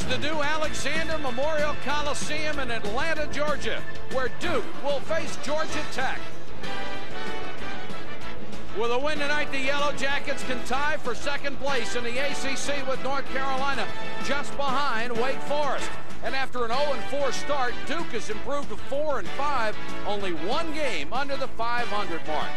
the New Alexander Memorial Coliseum in Atlanta, Georgia, where Duke will face Georgia Tech. With a win tonight, the Yellow Jackets can tie for second place in the ACC with North Carolina just behind Wake Forest. And after an 0-4 start, Duke has improved to 4-5, only one game under the 500 mark.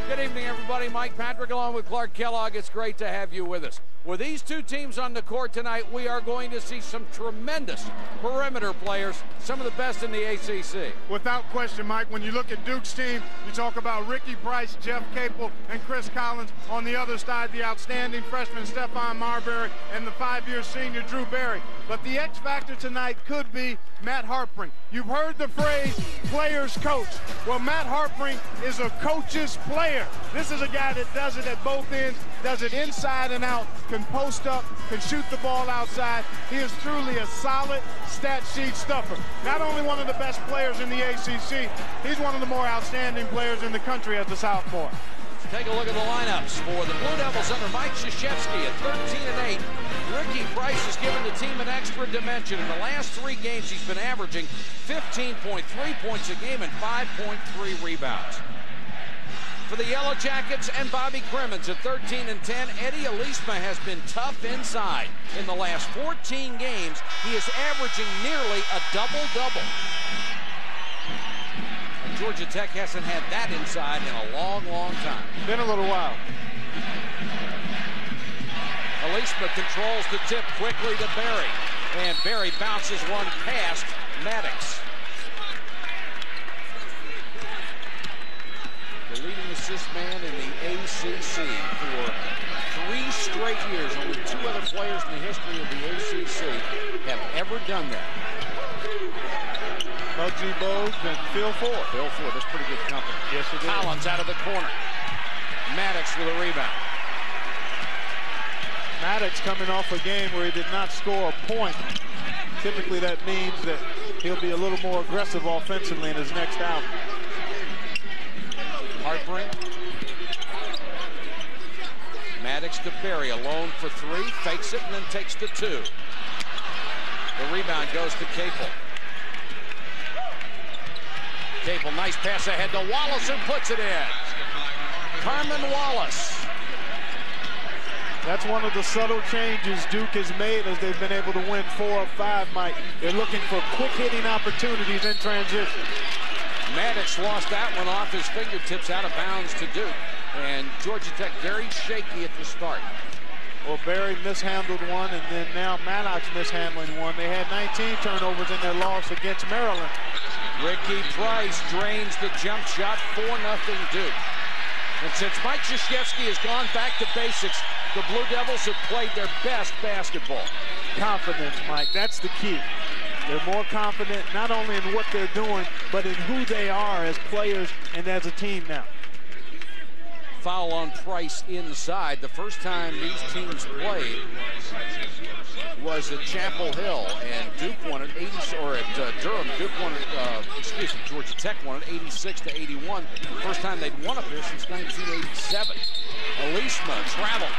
Good evening, everybody. Mike Patrick along with Clark Kellogg. It's great to have you with us. With these two teams on the court tonight, we are going to see some tremendous perimeter players, some of the best in the ACC. Without question, Mike, when you look at Duke's team, you talk about Ricky Price, Jeff Capel, and Chris Collins. On the other side, the outstanding freshman Stephon Marbury and the 5-year senior Drew Berry. But the X factor tonight could be Matt Harpring. You've heard the phrase, players coach. Well, Matt Harpring is a coach's player. This is a guy that does it at both ends, does it inside and out, can post up, can shoot the ball outside. He is truly a solid stat sheet stuffer. Not only one of the best players in the ACC, he's one of the more outstanding players in the country as a sophomore. Take a look at the lineups for the Blue Devils under Mike Krzyzewski at 13-8. Ricky Price has given the team an extra dimension. In the last 3 games, he's been averaging 15.3 points a game and 5.3 rebounds. For the Yellow Jackets and Bobby Crimmins at 13-10, Eddie Alisma has been tough inside. In the last 14 games, he is averaging nearly a double-double. Georgia Tech hasn't had that inside in a long, long time. Been a little while. Alisma controls the tip quickly to Berry. And Berry bounces one past Maddox. The leading assist man in the ACC for 3 straight years. Only 2 other players in the history of the ACC have ever done that. Muggsy Bogues and Phil Ford. Phil Ford, that's pretty good company. Yes, it is. Collins out of the corner. Maddox with a rebound. Maddox coming off a game where he did not score a point. Typically that means that he'll be a little more aggressive offensively in his next out. Harpring. Maddox to Berry, alone for 3, fakes it and then takes the 2. The rebound goes to Capel. Capel, nice pass ahead to Wallace, who puts it in. Carmen Wallace. That's one of the subtle changes Duke has made as they've been able to win 4 of 5, Mike. They're looking for quick hitting opportunities in transition. Maddox lost that one off his fingertips out of bounds to Duke. And Georgia Tech very shaky at the start. Well, Berry mishandled one, and then now Maddox mishandling one. They had 19 turnovers in their loss against Maryland. Ricky Price drains the jump shot, 4-0 Duke. And since Mike Krzyzewski has gone back to basics, the Blue Devils have played their best basketball. Confidence, Mike, that's the key. They're more confident not only in what they're doing, but in who they are as players and as a team now. Foul on Price inside. The first time these teams played was at Chapel Hill, and Duke won it 80, or at Durham. Duke won it, Georgia Tech won it 86-81. First time they'd won up there since 1987. Alisma traveled.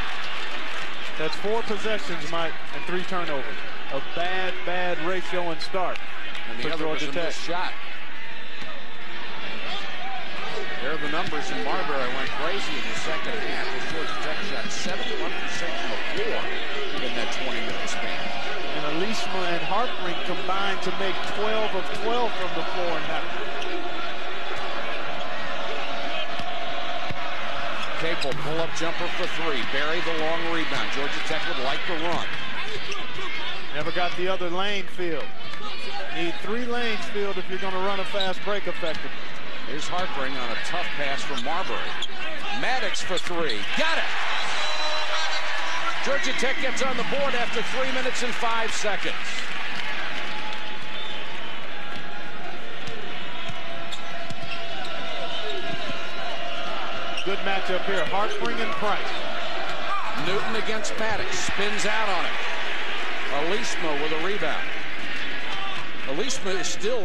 That's 4 possessions, Mike, and 3 turnovers. A bad ratio and start. And the other was a missed shot. There are the numbers, and Marbury went crazy in the second half. As Georgia Tech shot 71% from the floor in that 20-minute span. And Alisma and Harpring combined to make 12 of 12 from the floor now. Capel, pull-up jumper for 3. Berry the long rebound. Georgia Tech would like to run. Never got the other lane filled. Need 3 lanes filled if you're going to run a fast break effectively. Here's Harpring on a tough pass from Marbury. Maddox for 3. Got it! Georgia Tech gets on the board after 3 minutes and 5 seconds. Good matchup here, Harpring and Price. Newton against Maddox, spins out on it. Alisma with a rebound. Alisma is still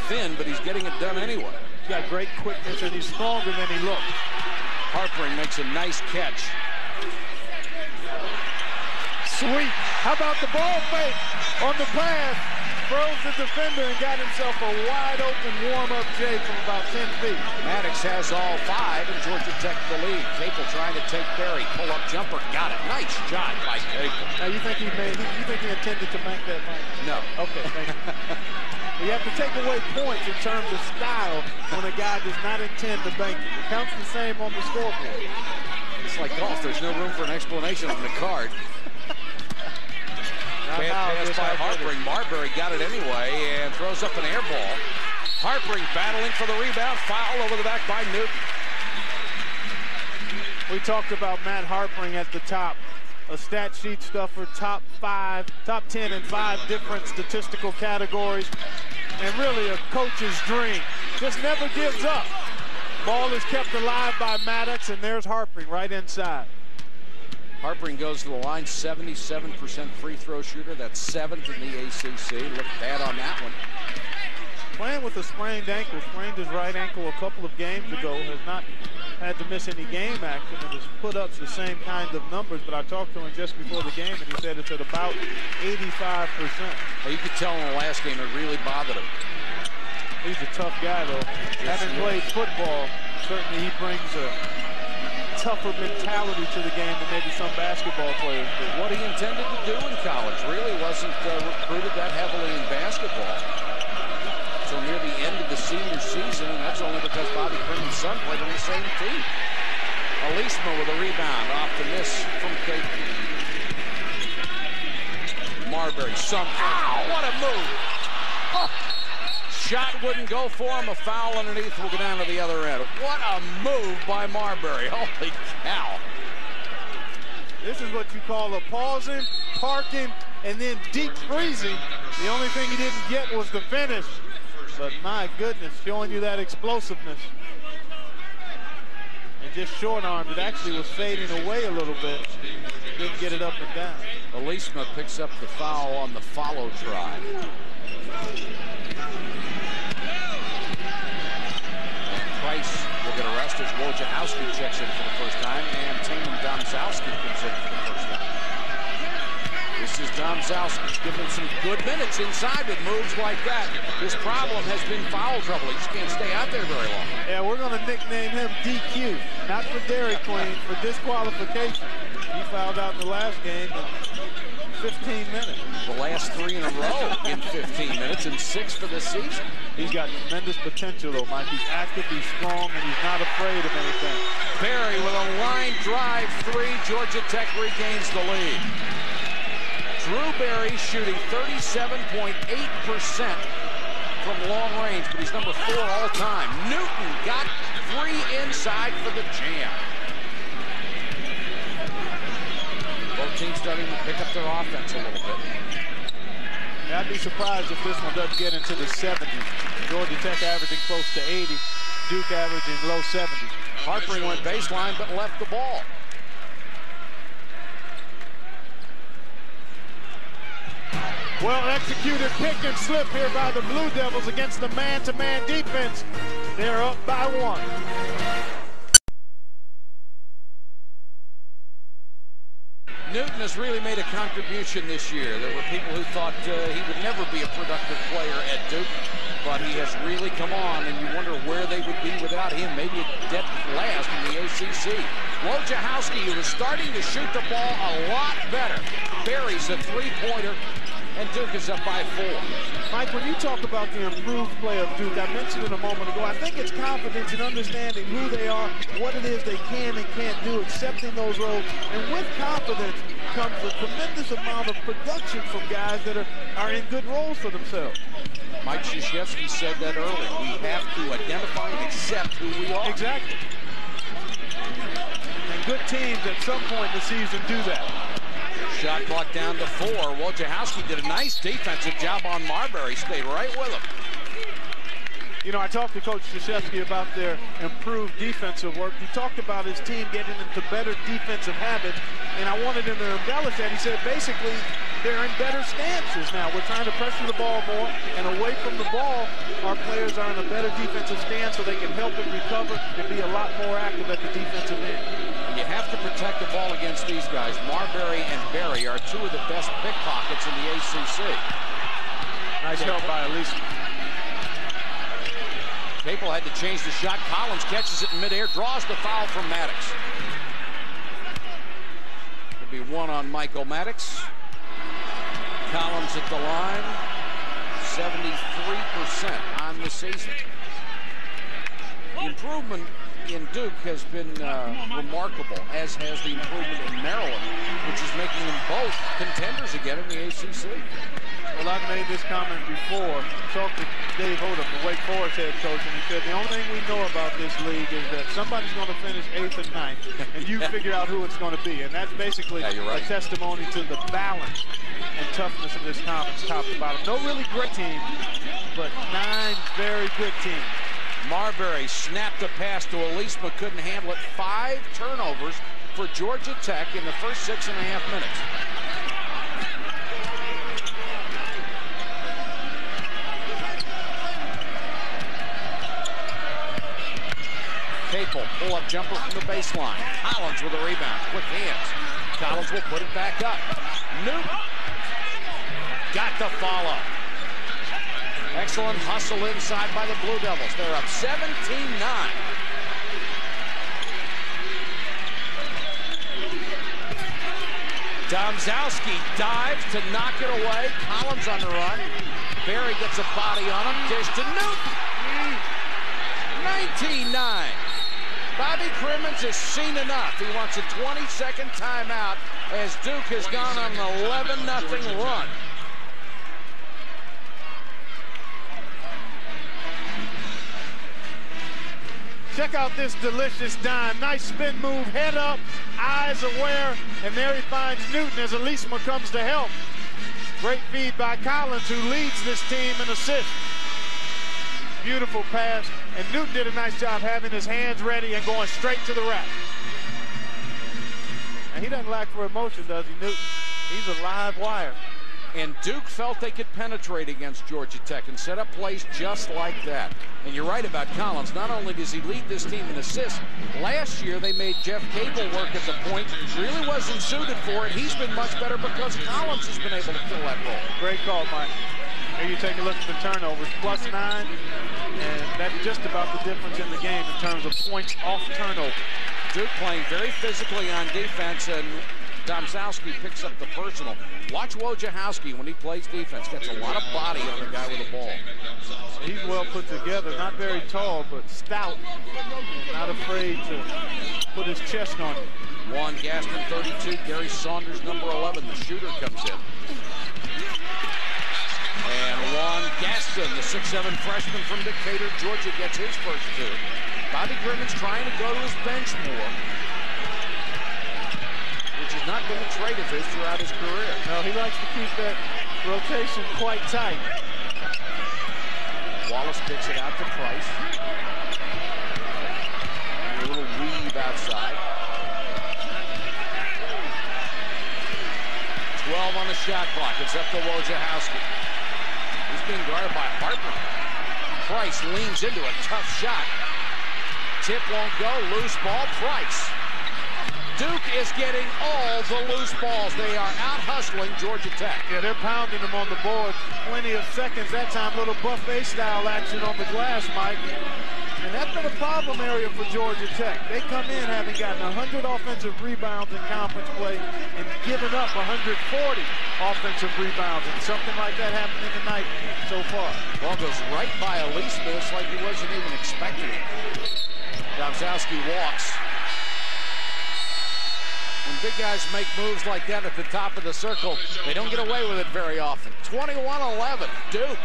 thin, but he's getting it done anyway. He's got great quickness, and he's stronger than he looked. Harpring makes a nice catch. Sweet. How about the ball fake? on the pass, froze the defender and got himself a wide-open warm-up J from about 10 feet. Maddox has all 5, and Georgia Tech the lead. Capel trying to take Berry. Pull-up jumper. Got it. Nice shot by Capel. Now, you think he intended to make that, Mike? No. Okay, thank you. You have to take away points in terms of style when a guy does not intend to bank it. It counts the same on the scoreboard. It's like golf. There's no room for an explanation on the card. Bad pass by Harpring. Marbury got it anyway and throws up an air ball. Harpring battling for the rebound. Foul over the back by Newton. We talked about Matt Harpring at the top. A stat sheet stuffer, top 10 in 5 different statistical categories. And really a coach's dream. Just never gives up. Ball is kept alive by Maddox, and there's Harpring right inside. Harpring goes to the line, 77% free throw shooter. That's 7th in the ACC. Looked bad on that one. Playing with a sprained ankle, sprained his right ankle a couple of games ago, has not had to miss any game action and has put up the same kind of numbers, but I talked to him just before the game and he said it's at about 85%. Well, you could tell in the last game it really bothered him. He's a tough guy, though. Having played football, certainly he brings a tougher mentality to the game than maybe some basketball players do. What he intended to do in college really wasn't recruited that heavily in basketball. So near the end of the senior season, and that's only because Bobby Crimmon's son played on the same team. Alisma with a rebound off the miss from Capel. Marbury, ow, what a move! Oh. Shot wouldn't go for him. A foul underneath will go down to the other end. What a move by Marbury. Holy cow. This is what you call a pausing, parking, and then deep freezing. The only thing he didn't get was the finish. But my goodness, showing you that explosiveness. And just short-armed. It actually was fading away a little bit. Didn't get it up and down. Alisma picks up the foul on the follow try. Price will get arrested as Wojciechowski checks in for the first time, and Taman Domzowski comes in for the first time. This is Domzowski giving some good minutes inside with moves like that. His problem has been foul trouble. He just can't stay out there very long. Yeah, we're going to nickname him DQ, not for Dairy Queen, for disqualification. He fouled out in the last game in 15 minutes. The last 3 in a row in 15 minutes and 6 for the season. He's got tremendous potential, though, Mike. He's active, he's strong, and he's not afraid of anything. Berry with a line drive 3. Georgia Tech regains the lead. Drew Berry shooting 37.8% from long range, but he's number 4 all time. Newton got 3 inside for the jam. Both teams starting to pick up their offense a little bit. I'd be surprised if this one doesn't get into the 70s. Georgia Tech averaging close to 80. Duke averaging low 70s. Harpring went baseline but left the ball. Well executed pick and slip here by the Blue Devils against the man-to-man defense. They're up by 1. Newton has really made a contribution this year. There were people who thought he would never be a productive player at Duke, but he has really come on, and you wonder where they would be without him. Maybe a dead last in the ACC. Wojciechowski, who was starting to shoot the ball a lot better. Berry's a 3-pointer, and Duke is up by 4. Mike, when you talk about the improved play of Duke, I mentioned it a moment ago, I think it's confidence in understanding who they are, what it is they can and can't do, accepting those roles. And with confidence comes a tremendous amount of production from guys that are in good roles for themselves. Mike Krzyzewski said that earlier. We have to identify and accept who we are. Exactly. And good teams at some point in the season do that. Shot clock down to 4. Wojciechowski did a nice defensive job on Marbury. Stayed right with him. You know, I talked to Coach Krzyzewski about their improved defensive work. He talked about his team getting into better defensive habits, and I wanted him to embellish that. He said basically they're in better stances now. We're trying to pressure the ball more, and away from the ball, our players are in a better defensive stance so they can help it recover and be a lot more active at the defensive end. You have to protect the ball against these guys. Marbury and Berry are two of the best pickpockets in the ACC. Nice help by Elise. Capel had to change the shot. Collins catches it in midair, draws the foul from Maddox. Could be one on Michael Maddox. Collins at the line, 73% on the season. The improvement in Duke has been remarkable, as has the improvement in Maryland, which is making them both contenders again in the ACC. Well, I've made this comment before. Talked to Dave Odom, the Wake Forest head coach, and he said the only thing we know about this league is that somebody's going to finish 8th and 9th, and you figure out who it's going to be. And that's basically a testimony to the balance and toughness of this conference, top to bottom. No really great teams, but 9 very good teams. Marbury snapped a pass to Elise, but couldn't handle it. 5 turnovers for Georgia Tech in the first 6.5 minutes. Capel, pull-up jumper from the baseline. Collins with a rebound, quick hands. Collins will put it back up. Newton got the follow. Excellent hustle inside by the Blue Devils. They're up 17-9. Domzowski dives to knock it away. Collins on the run. Barry gets a body on him. Dish to Newton. 19-9. Bobby Crimmins has seen enough. He wants a 20-second timeout as Duke has gone on an 11-0 run. Check out this delicious dime. Nice spin move, head up, eyes aware, and there he finds Newton as Elisma comes to help. Great feed by Collins, who leads this team in assists. Beautiful pass, and Newton did a nice job having his hands ready and going straight to the rack. And he doesn't lack for emotion, does he, Newton? He's a live wire. And Duke felt they could penetrate against Georgia Tech and set up plays just like that. And you're right about Collins. Not only does he lead this team in assists, last year they made Jeff Capel work at the point. Really wasn't suited for it. He's been much better because Collins has been able to fill that role. Great call, Mike. Here you take a look at the turnovers, +9, and that's just about the difference in the game in terms of points off turnover. Duke playing very physically on defense, and Domzowski picks up the personal. Watch Wojciechowski when he plays defense. Gets a lot of body on the guy with the ball. He's well put together. Not very tall, but stout. Not afraid to put his chest on it. Juan Gaston, 32. Gary Saunders, number 11. The shooter comes in. And Juan Gaston, the 6'7" freshman from Decatur, Georgia, gets his first 2. Bobby Crimmins trying to go to his bench more, which has not been a trait of his throughout his career. No, he likes to keep that rotation quite tight. Wallace kicks it out to Price. And a little weave outside. 12 on the shot clock. It's up to Wojciechowski. He's being guarded by Harper. Price leans into a tough shot. Tip won't go. Loose ball. Price. Duke is getting all the loose balls. They are out hustling Georgia Tech. Yeah, they're pounding them on the board. Plenty of seconds that time. Little buffet style action on the glass, Mike. And that's been a problem area for Georgia Tech. They come in having gotten 100 offensive rebounds in conference play and given up 140 offensive rebounds. And something like that happening tonight so far. Ball goes right by Elise Smith like he wasn't even expecting it. Domzowski walks. When big guys make moves like that at the top of the circle, they don't get away with it very often. 21-11, Duke.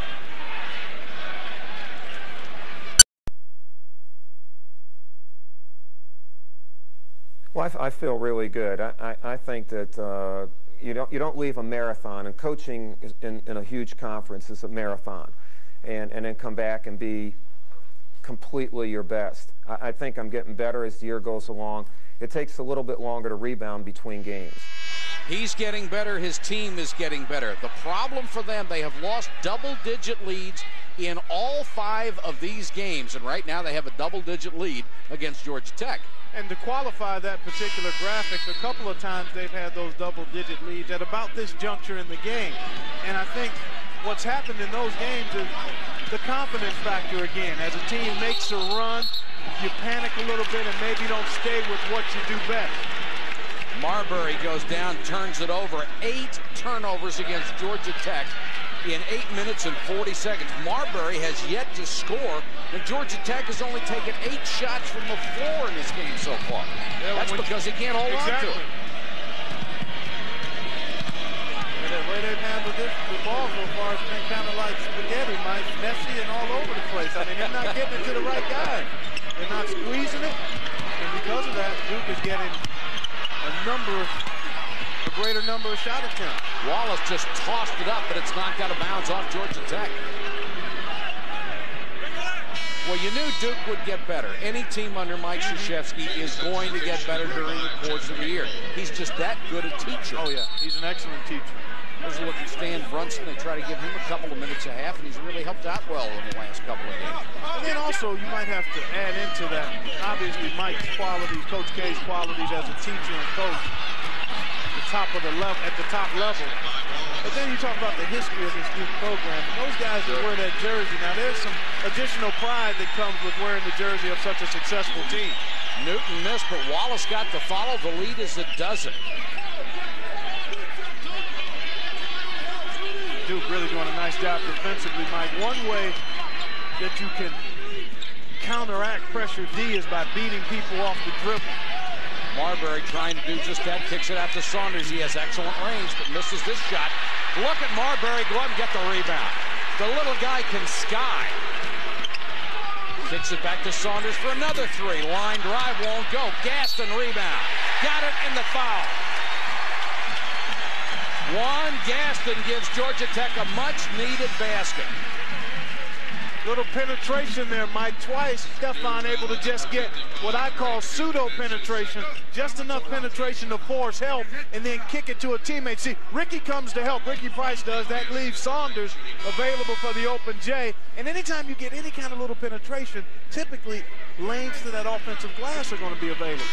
Well, I feel really good. I think that you don't leave a marathon, and coaching in a huge conference is a marathon, and then come back and be completely your best. I think I'm getting better as the year goes along. It takes a little bit longer to rebound between games. He's getting better. His team is getting better. The problem for them, they have lost double-digit leads in all 5 of these games, and right now they have a double-digit lead against Georgia Tech. And to qualify that particular graphic, a couple of times they've had those double-digit leads at about this juncture in the game. And I think what's happened in those games is the confidence factor again. As a team makes a run, you panic a little bit and maybe don't stay with what you do best. Marbury goes down, turns it over. 8 turnovers against Georgia Tech in 8 minutes and 40 seconds. Marbury has yet to score, and Georgia Tech has only taken 8 shots from the floor in this game so far. Yeah, that's because he can't hold on to it. And the way they've handled the ball so far has been kind of like spaghetti, Mike, messy and all over the place. I mean, they're not getting it to the right guy. They're not squeezing it, and because of that, Duke is getting a greater number of shot attempts. Wallace just tossed it up, but it's knocked out of bounds off Georgia Tech. Well, you knew Duke would get better. Any team under Mike Krzyzewski is going to get better during the course of the year. He's just that good a teacher. Oh, yeah. He's an excellent teacher. There's a look at Stan Brunson. They try to give him a couple of minutes a half, and he's really helped out well in the last couple of games. And then also, you might have to add into that, obviously, Mike's qualities, Coach K's qualities as a teacher and coach at the top level. But then you talk about the history of this Duke program. And those guys that wear that jersey, now there's some additional pride that comes with wearing the jersey of such a successful team. Newton missed, but Wallace got the follow. The lead is a dozen. Duke really doing a nice job defensively, Mike. One way that you can counteract pressure D is by beating people off the dribble. Marbury trying to do just that, kicks it out to Saunders. He has excellent range, but misses this shot. Look at Marbury go up and get the rebound. The little guy can sky. Kicks it back to Saunders for another 3. Line drive won't go. Gaston rebound. Got it in the foul. Juan Gaston gives Georgia Tech a much-needed basket. Little penetration there, Mike. Twice, Stefan able to just get what I call pseudo-penetration. Just enough penetration to force help and then kick it to a teammate. See, Ricky comes to help. Ricky Price does. That leaves Saunders available for the open J. And anytime you get any kind of little penetration, typically lanes to that offensive glass are going to be available.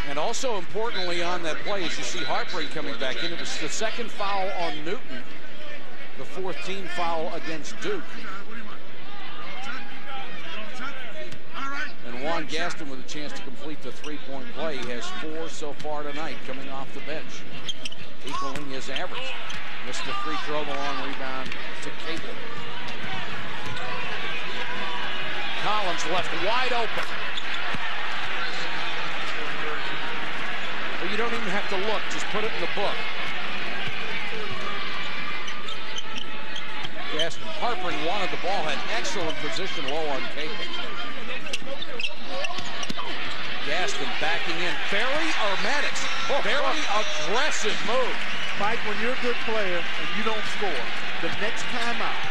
And also importantly on that play, as you see Harper coming back in, it was the second foul on Newton, the 4th team foul against Duke. And Juan Gaston with a chance to complete the 3-point play. He has 4 so far tonight coming off the bench, equaling his average. Missed the free throw, the long rebound to Capel. Collins left wide open. Well, you don't even have to look, just put it in the book. Gaston, Harper wanted the ball, had excellent position low on Capel. Gaston backing in. Berry or Maddox? Very aggressive move. Mike, when you're a good player and you don't score, the next time out,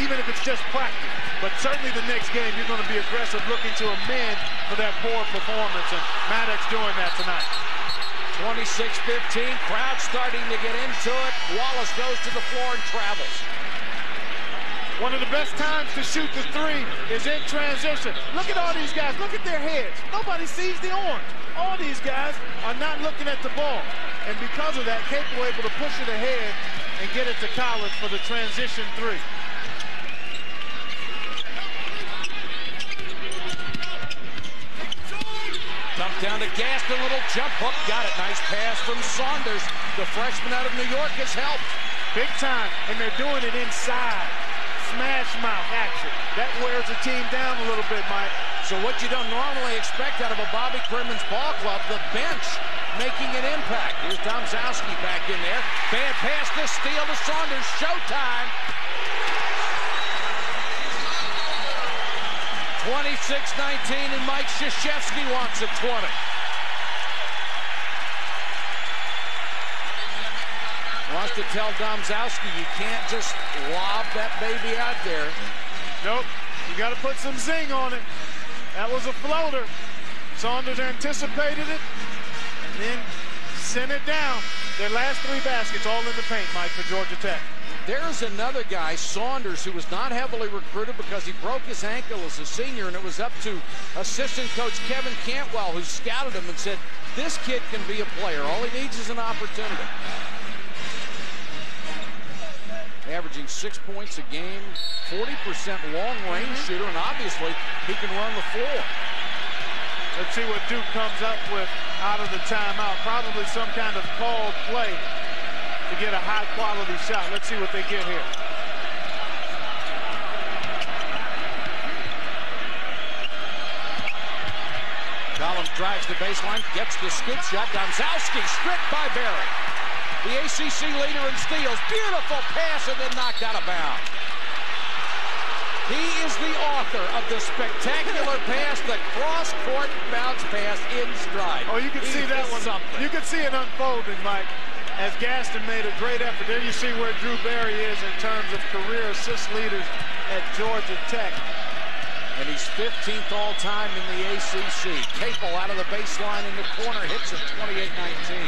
even if it's just practice, but certainly the next game, you're going to be aggressive, looking to amend for that poor performance, and Maddox doing that tonight. 26-15, crowd starting to get into it. Wallace goes to the floor and travels. One of the best times to shoot the 3 is in transition. Look at all these guys. Look at their heads. Nobody sees the orange. All these guys are not looking at the ball. And because of that, Capel able to push it ahead and get it to Collins for the transition 3. Dumped down to Gaston, little jump hook. Got it. Nice pass from Saunders. The freshman out of New York has helped. Big time, and they're doing it inside. Smash mouth action. That wears the team down a little bit, Mike. So what you don't normally expect out of a Bobby Crimmins ball club, the bench making an impact. Here's Domzowski back in there. Bad pass to steal to Saunders. Showtime. 26-19, and Mike Krzyzewski wants a 20. Wants to tell Domzowski you can't just lob that baby out there. Nope, you got to put some zing on it. That was a floater. Saunders anticipated it and then sent it down. Their last 3 baskets all in the paint, Mike, for Georgia Tech. There's another guy, Saunders, who was not heavily recruited because he broke his ankle as a senior, and it was up to assistant coach Kevin Cantwell, who scouted him and said, this kid can be a player. All he needs is an opportunity. Averaging 6 points a game, 40% long-range shooter, and obviously he can run the floor. Let's see what Duke comes up with out of the timeout. Probably some kind of called play to get a high-quality shot. Let's see what they get here. Collins drives the baseline, gets the scoop shot. Domzowski stripped by Barry. The ACC leader in steals. Beautiful pass and then knocked out of bounds. He is the author of the spectacular pass, the cross-court bounce pass in stride. Oh, you can see that one. You can see it unfolding, Mike, as Gaston made a great effort. There you see where Drew Barry is in terms of career assist leaders at Georgia Tech. And he's 15th all-time in the ACC. Capel out of the baseline in the corner, hits at 28-19.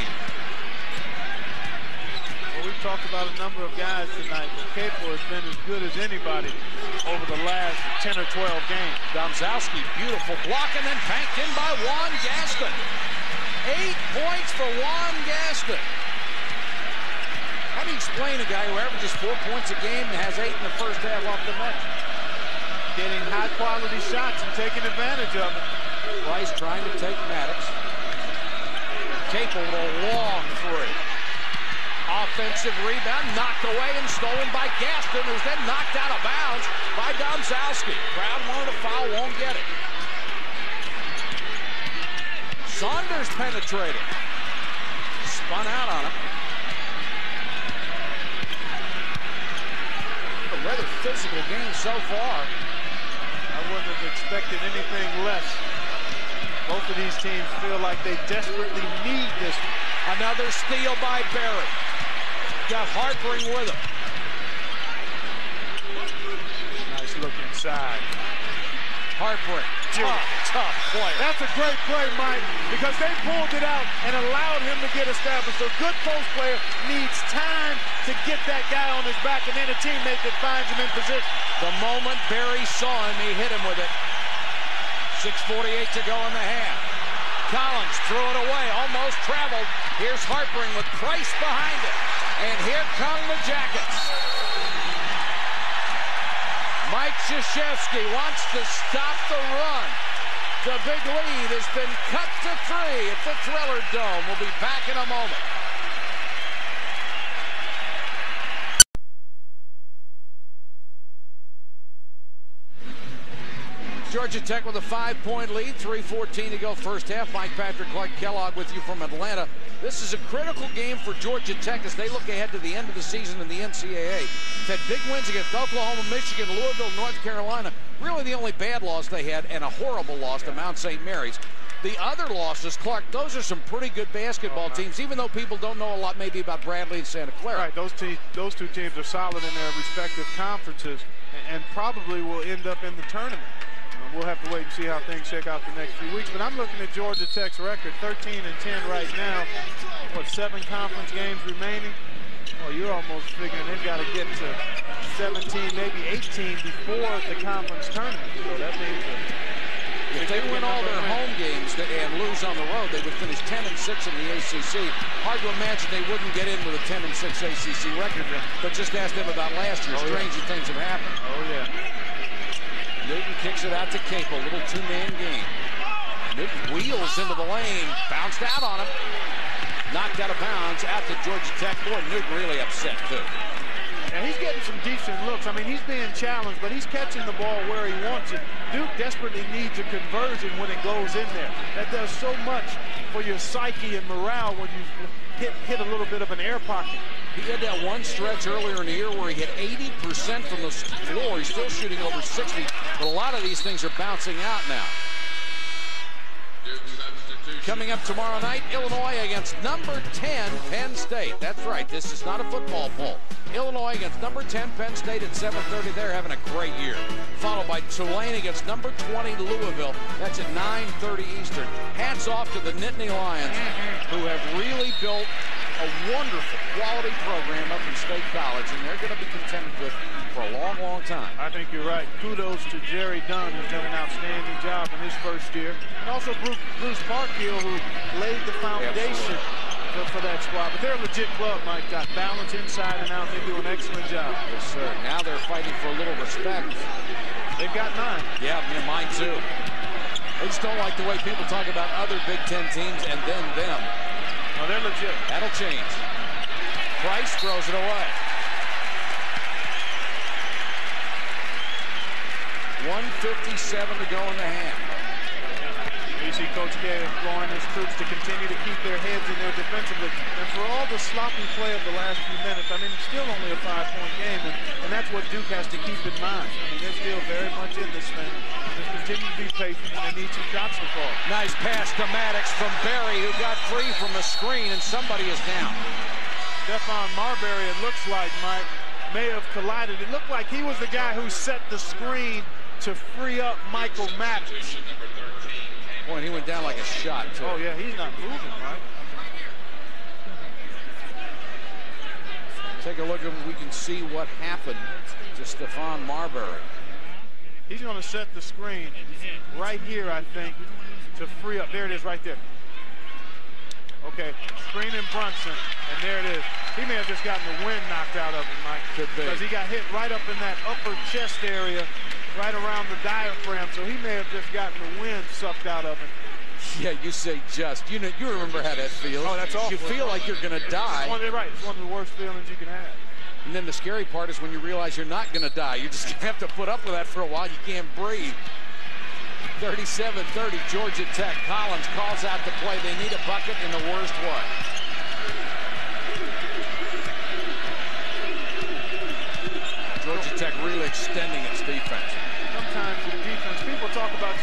Well, we've talked about a number of guys tonight, but Capel has been as good as anybody over the last 10 or 12 games. Domzowski, beautiful block, and then banked in by Juan Gaston. 8 points for Juan Gaston. How do you explain a guy who averages 4 points a game and has 8 in the first half off the bench? Getting high-quality shots and taking advantage of it. Rice trying to take Maddox. Capel with a long three. Offensive rebound, knocked away and stolen by Gaston, who's then knocked out of bounds by Domzowski. Crowd wanted a foul, won't get it. Saunders penetrated. Spun out on him. A rather physical game so far. I wouldn't have expected anything less. Both of these teams feel like they desperately need this. Another steal by Barry. Got Harpering with him. Nice look inside. Harpering, tough player. That's a great play, Mike, because they pulled it out and allowed him to get established. A good post player needs time to get that guy on his back, and then a teammate that finds him in position. The moment Barry saw him, he hit him with it. 6:48 to go in the half. Collins threw it away, almost traveled. Here's Harpering with Price behind it. And here come the Jackets. Mike Krzyzewski wants to stop the run. The big lead has been cut to 3 at the Thriller Dome. We'll be back in a moment. Georgia Tech with a 5-point lead, 3:14 to go first half. Mike Patrick Clark Kellogg with you from Atlanta. This is a critical game for Georgia Tech as they look ahead to the end of the season in the NCAA. They've had big wins against Oklahoma, Michigan, Louisville, North Carolina. Really the only bad loss they had, and a horrible loss to Mount St. Mary's. The other losses, Clark, those are some pretty good basketball teams, even though people don't know a lot maybe about Bradley and Santa Clara. Right, those two teams are solid in their respective conferences and probably will end up in the tournament. We'll have to wait and see how things shake out the next few weeks. But I'm looking at Georgia Tech's record, 13-10 right now. What, 7 conference games remaining? Oh, you're almost figuring they've got to get to 17, maybe 18 before the conference tournament. So that means if they win all their home games and lose on the road, they would finish 10-6 in the ACC. Hard to imagine they wouldn't get in with a 10-6 ACC record. But just ask them about last year. Stranger things have happened. Oh, yeah. Newton kicks it out to Capel, little 2-man game. Newton wheels into the lane, bounced out on him. Knocked out of bounds out to Georgia Tech. Boy, Newton really upset, too. And he's getting some decent looks. I mean, he's being challenged, but he's catching the ball where he wants it. Duke desperately needs a conversion when it goes in there. That does so much for your psyche and morale when you hit a little bit of an air pocket. He had that one stretch earlier in the year where he hit 80% from the floor. He's still shooting over 60, but a lot of these things are bouncing out now. Coming up tomorrow night, Illinois against number 10 Penn State. That's right, this is not a football poll. Illinois against number 10 Penn State at 7:30. They're having a great year. Followed by Tulane against number 20 Louisville. That's at 9:30 Eastern. Hats off to the Nittany Lions, who have really built a wonderful quality program up in State College, and they're going to be contended with for a long, long time. I think you're right. Kudos to Jerry Dunn, who's done an outstanding job in his first year. And also Bruce Parkhill, who laid the foundation for that squad. But they're a legit club, Mike. Got balance inside and out. They do an excellent job. Yes, sir. Now they're fighting for a little respect. They've got 9. Yeah, mine too. I just don't like the way people talk about other Big Ten teams and then them. No, they're legit. That'll change. Price throws it away. 1:57 to go in the half. You see Coach K imploring his troops to continue to keep their heads in there defensively. And for all the sloppy play of the last few minutes, I mean, it's still only a 5-point game, and that's what Duke has to keep in mind. I mean, they're still very much in this thing. Just continue to be patient, and they need some shots to fall. Nice pass to Maddox from Berry, who got free from a screen, and somebody is down. Stephon Marbury, it looks like, Mike, may have collided. It looked like he was the guy who set the screen to free up Michael Maddox. Boy, and he went down like a shot, too. Oh, yeah, he's not moving, right? Take a look at we can see what happened to Stephon Marbury. He's going to set the screen right here, I think, to free up. There it is right there. Okay, screen in Brunson, and there it is. He may have just gotten the wind knocked out of him, Mike. Could be. Because he got hit right up in that upper chest area, right around the diaphragm, so he may have just gotten the wind sucked out of him. Yeah, you say just. You know, you remember how that feels. Oh, that's awful. You feel like you're going to die. You're right. It's one of the worst feelings you can have. And then the scary part is when you realize you're not going to die. You're just going to have to put up with that for a while. You can't breathe. 37-30, Georgia Tech. Collins calls out the play. They need a bucket in the worst way. Georgia Tech really extending its defense. Sometimes your defense, people talk about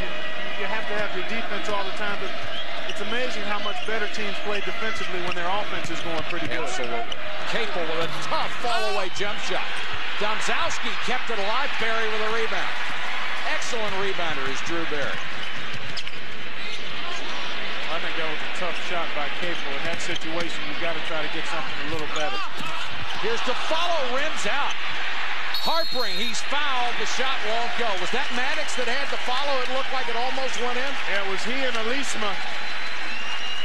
you have to have your defense all the time, but it's amazing how much better teams play defensively when their offense is going pretty good. Absolutely. Capel with a tough fall-away jump shot. Domzowski kept it alive. Berry with a rebound. Excellent rebounder is Drew Berry. I think that was a tough shot by Capel. In that situation, you've got to try to get something a little better. Here's to follow, rims out. Harpering, he's fouled. The shot won't go. Was that Maddox that had to follow? It looked like it almost went in. Yeah, it was he and Alisma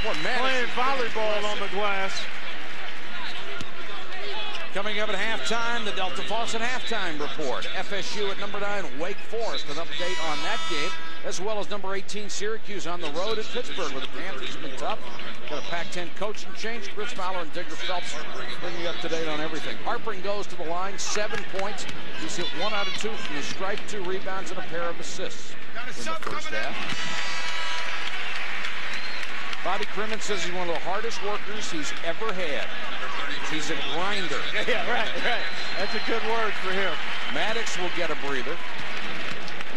playing volleyball on the glass. Coming up at halftime, the Delta Faucet halftime report. FSU at number 9, Wake Forest. An update on that game, as well as number 18, Syracuse on the road at Pittsburgh, where the Panthers have been tough. Got a Pac-10 coaching change. Chris Fowler and Digger Phelps bringing you up to date on everything. Harpering goes to the line, 7 points. He's hit 1 out of 2 from the stripe, 2 rebounds, and a pair of assists in the first half. Bobby Crimmins says he's one of the hardest workers he's ever had. He's a grinder. Yeah, right. That's a good word for him. Maddox will get a breather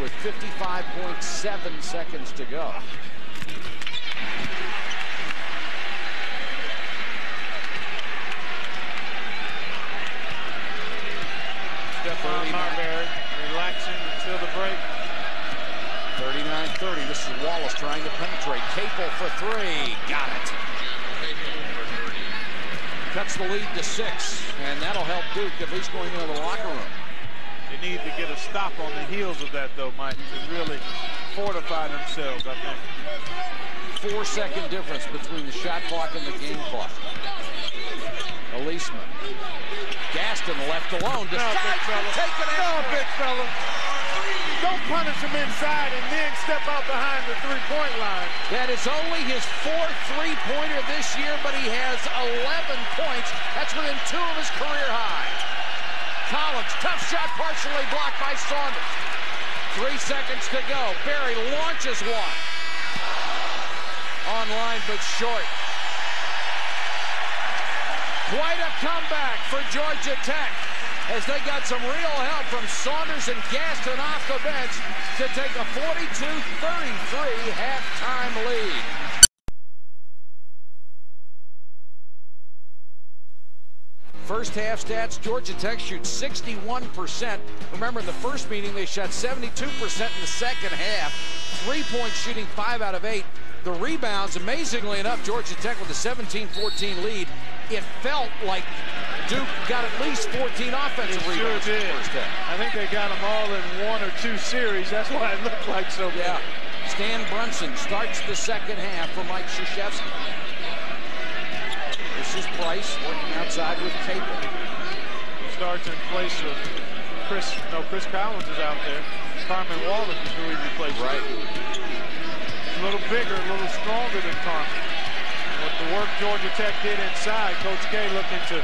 with 55.7 seconds to go. Stephon Marbury relaxing until the break. 39-30. This is Wallace trying to penetrate. Capel for 3. Got it. Cuts the lead to 6, and that'll help Duke at least going into the locker room. They need to get a stop on the heels of that, though, Mike, to really fortify themselves, I think. 4-second difference between the shot clock and the game clock. Alisma. Gaston left alone. Decides to take it out. No, big fella. Don't punish him inside and then step out behind the three-point line. That is only his 4th three-pointer this year, but he has 11 points. That's within 2 of his career high. Collins, tough shot, partially blocked by Saunders. 3 seconds to go. Berry launches one. Online, but short. Quite a comeback for Georgia Tech, as they got some real help from Saunders and Gaston off the bench to take a 42-33 halftime lead. First half stats, Georgia Tech shoots 61%. Remember, in the first meeting, they shot 72% in the second half. 3-point shooting, 5 out of 8. The rebounds, amazingly enough, Georgia Tech with a 17-14 lead it felt like Duke got at least 14 offensive rebounds. Sure did. I think they got them all in 1 or 2 series. That's why it looked like so good. Yeah. Stan Brunson starts the second half for Mike Krzyzewski. This is Price working outside with Capel. Starts in place of Chris Collins is out there. Carmen Wallace is who he replaced. Right. A little bigger, a little stronger than Carmen. With the work Georgia Tech did inside, Coach K looking to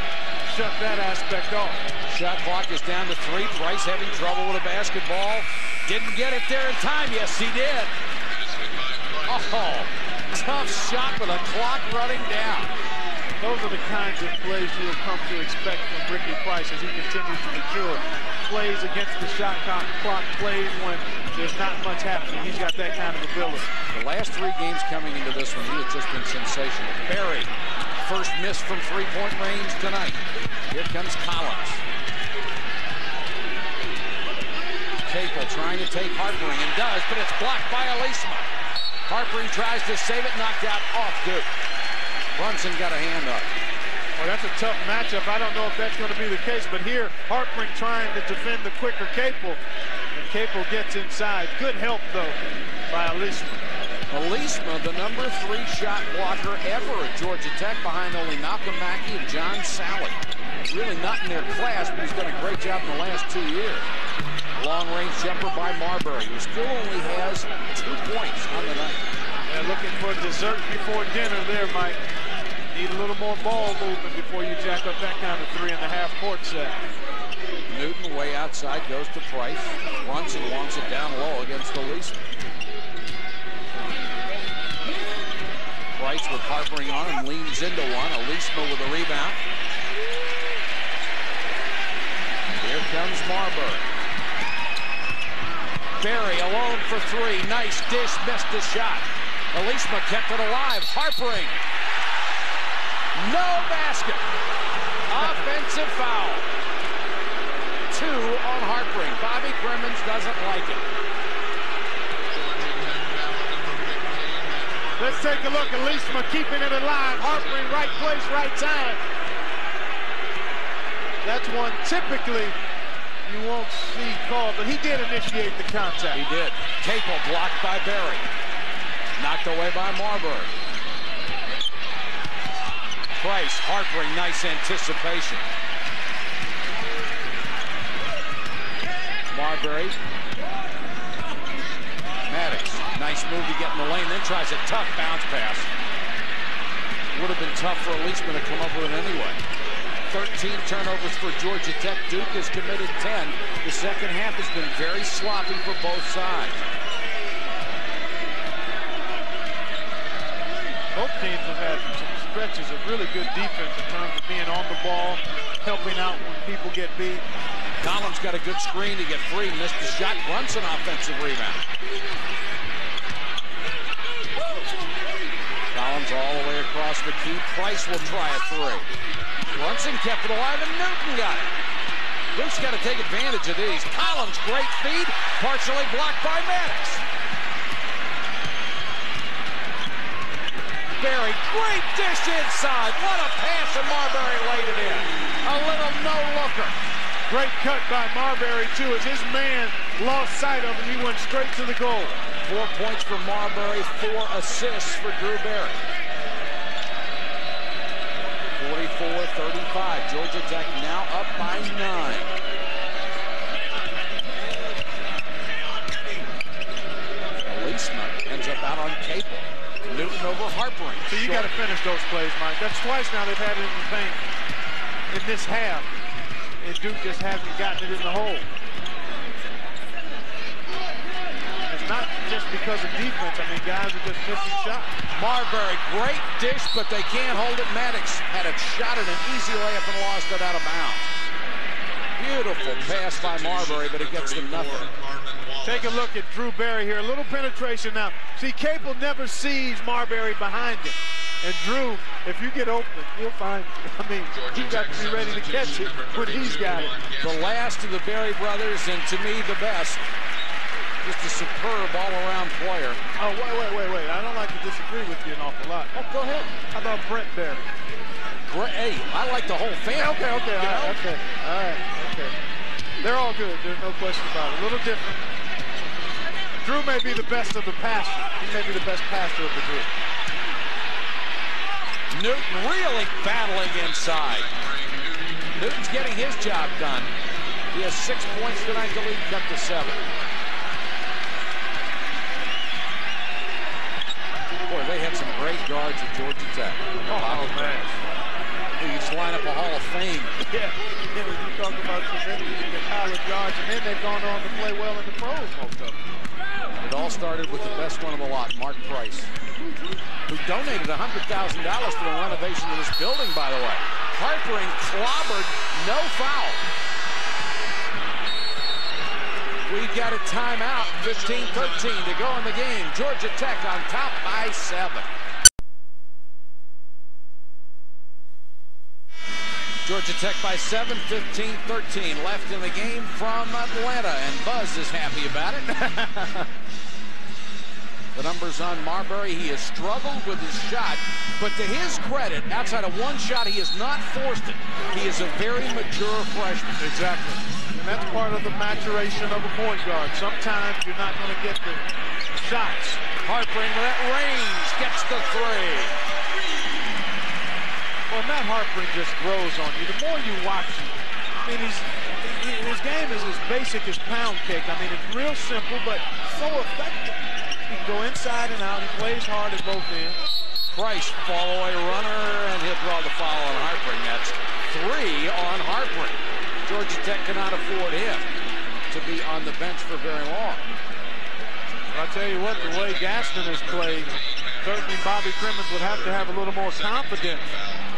shut that aspect off. Shot clock is down to 3. Price having trouble with a basketball. Didn't get it there in time. Yes, he did. Oh, tough shot with a clock running down. Those are the kinds of plays you will come to expect from Ricky Price as he continues to mature. Plays against the shot clock, plays when there's not much happening. He's got that kind of ability. The last 3 games coming into this one, he has just been sensational. Barry, first miss from 3-point range tonight. Here comes Collins. Capel trying to take Harpering and does, but it's blocked by Alisma. Harpering tries to save it, knocked out off Duke. Brunson got a hand up. Well, that's a tough matchup. I don't know if that's going to be the case, but here, Harpering trying to defend the quicker Capel, and Capel gets inside. Good help, though, by Alisma. Alisma, the number 3 shot blocker ever at Georgia Tech, behind only Malcolm Mackey and John Salley. Really not in their class, but he's done a great job in the last 2 years. Long-range jumper by Marbury, who still only has 2 points on the night. Yeah, looking for dessert before dinner there, Mike. Need a little more ball movement before you jack up that kind of 3.5 court set. Newton way outside goes to Price. Brunson wants it down low against Alisma. Price with Harpering on him, leans into one. Alisma with a rebound. Here comes Marbury. Barry alone for 3. Nice dish, missed the shot. Alisma kept it alive. Harpering. No basket. Offensive foul. 2 on Harpering. Bobby Crimmins doesn't like it. Let's take a look. Alisma keeping it alive. Harpering, right place, right time. That's one typically you won't see called, but he did initiate the contact. He did. Capel blocked by Barry. Knocked away by Marbury. Price, Harpering, nice anticipation. Marbury. Maddox, nice move to get in the lane, then tries a tough bounce pass. Would have been tough for Alisma to come up with it anyway. 13 turnovers for Georgia Tech. Duke has committed 10. The second half has been very sloppy for both sides. Both teams have had some stretches of really good defense in terms of being on the ball, helping out when people get beat. Collins got a good screen to get free, missed the shot. Brunson offensive rebound. Collins all the way across the key. Price will try a 3. Brunson kept it alive and Newton got it. Duke's got to take advantage of these. Collins, great feed, partially blocked by Maddox. Barry, great dish inside. What a pass, and Marbury laid it in. A little no-looker. Great cut by Marbury, too, as his man lost sight of him. He went straight to the goal. 4 points for Marbury, 4 assists for Drew Barry. 44-35. Georgia Tech now up by 9. Alisma ends up out on Capel. Newton over Harpering. So you got to finish those plays, Mike. That's twice now they've had it in the paint in this half, and Duke just hasn't gotten it in the hole. It's not just because of defense. I mean, guys are just missing shots. Marbury, great dish, but they can't hold it. Maddox had a shot at an easy layup and lost it out of bounds. Beautiful pass by Marbury, but it gets to nothing. Take a look at Drew Barry here. A little penetration now. See, Capel never sees Marbury behind him. And Drew, if you get open, he'll find it. I mean, you got to be ready to catch it when he's got it. The last of the Barry brothers, and to me, the best. Just a superb all-around player. Oh, wait. I don't like to disagree with you an awful lot. Oh, go ahead. How about Brent Barry? great. Hey, I like the whole family. Okay. All right. They're all good. There's no question about it. A little different. Drew may be the best of the pastors. He may be the best pastor of the group. Newton really battling inside. Newton's getting his job done. He has 6 points tonight. The lead cut to 7. Boy, they had some great guards at Georgia Tech. Oh man. You just line up a Hall of Fame. Yeah. When you talk about the college guards, and then they've gone on to play well in the pros, most of them. It all started with the best one of the lot, Mark Price, who donated $100,000 for the renovation of this building, by the way. Harpering clobbered, no foul. We got a timeout, 15-13 to go in the game. Georgia Tech on top by 7. Georgia Tech by 7, 15-13 left in the game from Atlanta, and Buzz is happy about it. The numbers on Marbury, he has struggled with his shot, but to his credit, outside of one shot, he has not forced it. He is a very mature freshman. Exactly. And that's part of the maturation of a point guard. Sometimes you're not going to get the shots. Harpering with that range, gets the 3. Well, Matt Harpering just grows on you. The more you watch him, I mean, his game is as basic as pound cake. I mean, it's real simple, but so effective. He can go inside and out. He plays hard at both ends. Price, fall away runner, and he'll draw the foul on Harpering. That's 3 on Harpering. Georgia Tech cannot afford him to be on the bench for very long. I'll tell you what, the way Gaston has played, certainly Bobby Crimmins would have to have a little more confidence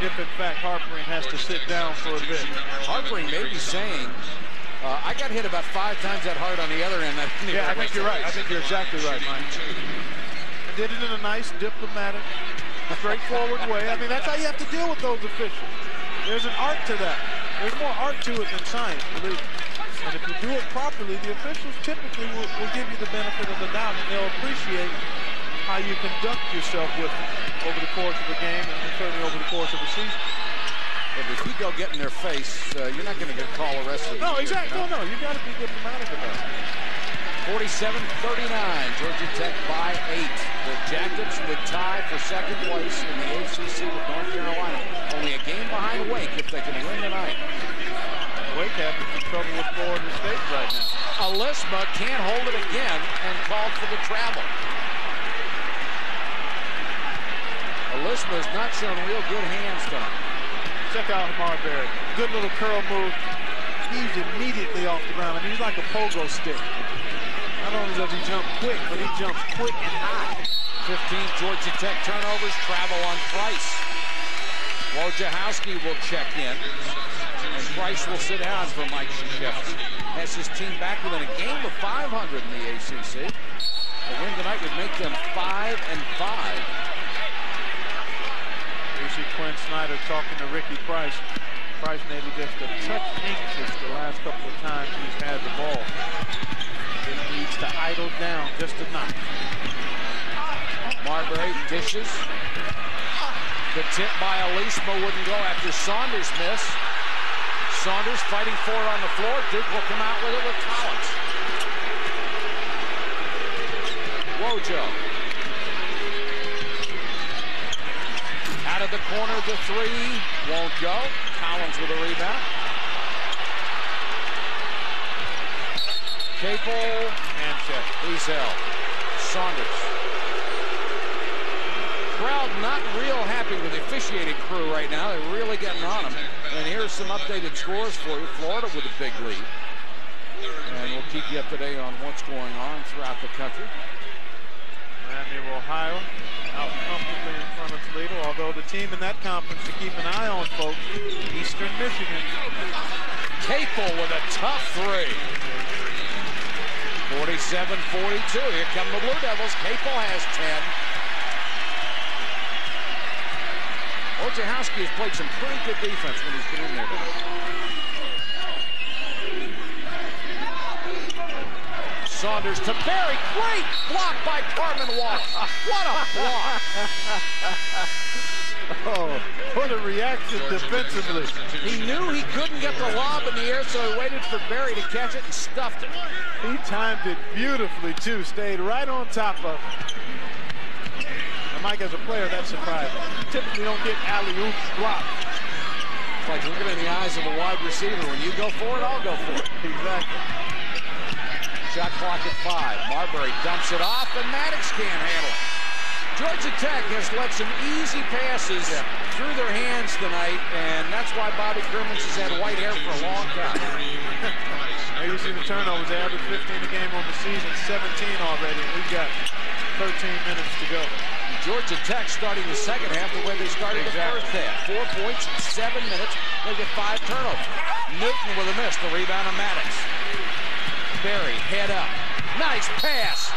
if, in fact, Harpering has to sit down for a bit. Harpering may be saying, I got hit about 5 times that hard on the other end. Yeah, I think you're right. I think you're exactly right, Mike. And did it in a nice, diplomatic, straightforward way. I mean, that's how you have to deal with those officials. There's an art to that. There's more art to it than science, believe me. And if you do it properly, the officials typically will give you the benefit of the doubt, and they'll appreciate how you conduct yourself with them over the course of a game and certainly over the course of a season. But if you go get in their face, you're not going to get a call the rest of the No, year, exactly. You know? No, you got to be diplomatic about it. 47-39, Georgia Tech by 8. The Jackets would tie for second place in the ACC with North Carolina. Only a game behind Wake if they can win tonight. Wake having some trouble with Florida State right now. Alisma can't hold it again and called for the travel. Alisma has not shown real good hands tonight. Check out Marbury. Good little curl move. He's immediately off the ground. I mean, he's like a pogo stick. Not only does he jump quick, but he jumps quick and high. 15 Georgia Tech turnovers, travel on Price. Wojciechowski will check in. And Price will sit down for Mike Krzyzewski. Has his team back within a game of 500 in the ACC. A win tonight would make them 5-5. You see Quinn Snyder talking to Ricky Price. Price maybe just a touch anxious the last couple of times he's had the ball. Just needs to idle down just a notch. Marbury dishes. The tip by Alisma wouldn't go after Saunders' miss. Saunders fighting for it on the floor. Duke will come out with it with Collins. Wojo. Out of the corner, the 3 won't go. Collins with a rebound. Capel, Hand check. he's held. Saunders. Crowd not real happy with the officiating crew right now. They're really getting on them. And here's some updated scores for you. Florida with a big lead. And we'll keep you up to date on what's going on throughout the country. Miami of Ohio out comfortably in front of Toledo, although the team in that conference to keep an eye on, folks, Eastern Michigan. Capel with a tough 3. 47-42. Here come the Blue Devils. Capel has 10. Wojciechowski has played some pretty good defense when he's been in there tonight. Saunders to Berry. Great block by Carmen Wallace. What a block. Oh, What a reaction defensively. He knew he couldn't get the lob in the air, so he waited for Berry to catch it and stuffed it. He timed it beautifully, too. Stayed right on top of it. And Mike, as a player, that's surprising. You typically don't get alley-oop block. It's like looking in the eyes of a wide receiver. When you go for it, I'll go for it. Exactly. Shot clock at 5. Marbury dumps it off, and Maddox can't handle it. Georgia Tech has let some easy passes through their hands tonight, and that's why Bobby Crimmins has had white hair for a long time. You see the turnovers. They average 15 a game on the season, 17 already, and we've got 13 minutes to go. Georgia Tech starting the second half the way they started the first half. 4 points in 7 minutes. They get 5 turnovers. Newton with a miss. The rebound of Maddox. Berry, head up. Nice pass.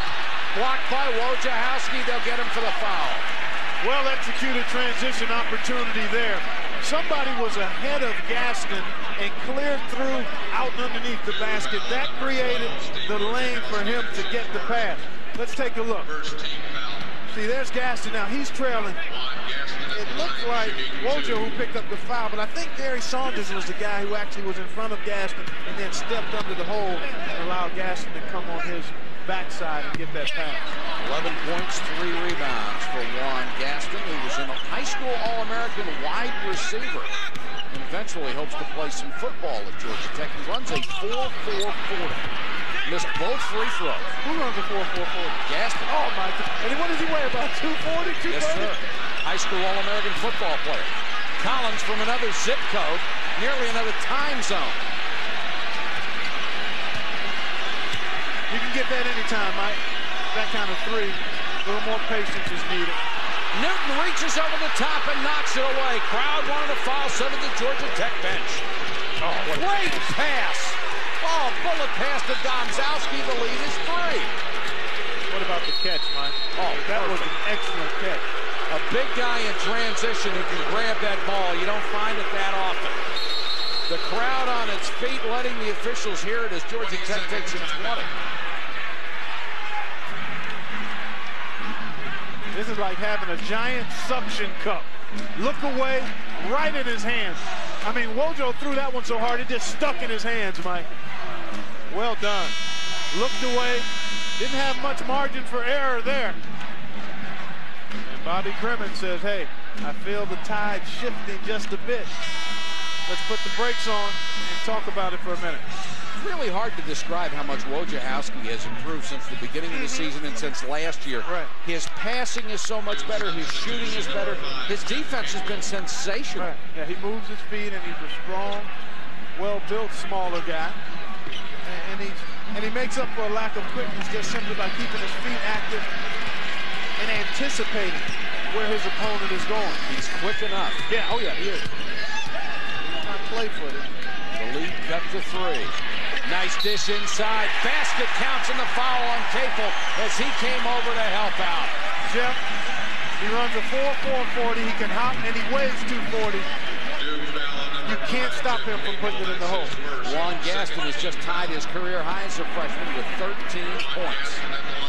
Blocked by Wojciechowski. They'll get him for the foul. Well-executed transition opportunity there. Somebody was ahead of Gaston and cleared through out underneath the basket. That created the lane for him to get the pass. Let's take a look. See, there's Gaston now. He's trailing. It looked like Wojo who picked up the foul, but I think Gary Saunders was the guy who actually was in front of Gaston and then stepped under the hole and allowed Gaston to come on his backside and get that pass. 11 points, 3 rebounds for Juan Gaston, who was a high school All-American wide receiver and eventually hopes to play some football at Georgia Tech. He runs a 4.440. Missed both free throws. Who runs a 4.440? Gaston. Oh, my God. And what does he weigh, about 240, 230? Yes, sir. High school All-American football player. Collins from another zip code, nearly another time zone. You can get that anytime, Mike. That kind of three. A little more patience is needed. Newton reaches over the top and knocks it away. Crowd wanted a foul, so did the Georgia Tech bench. Oh, great pass. Oh, bullet pass to Domzowski. The lead is 3. What about the catch, Mike? Oh, that was an excellent catch. A big guy in transition who can grab that ball. You don't find it that often. The crowd on its feet, letting the officials hear it as Georgia Tech takes it 20. This is like having a giant suction cup. Look away, right in his hands. I mean, Wojo threw that one so hard, it just stuck in his hands, Mike. Well done. Looked away, didn't have much margin for error there. And Bobby Crimmins says, hey, I feel the tide shifting just a bit. Let's put the brakes on and talk about it for a minute. It's really hard to describe how much Wojciechowski has improved since the beginning of the season and since last year. Right. His passing is so much better. His shooting is better. His defense has been sensational. Right. Yeah, he moves his feet, and he's a strong, well-built, smaller guy. And he makes up for a lack of quickness just simply by keeping his feet active and anticipating where his opponent is going. He's quick enough. Yeah, oh yeah, he is. He's not play-footed. The lead cut to 3. Nice dish inside. Basket counts in the foul on Capel as he came over to help out. Jeff, he runs a 4.440. He can hop, and he weighs 240. You can't stop him from putting it in the hole. Juan Gaston has just tied his career high as a freshman with 13 points.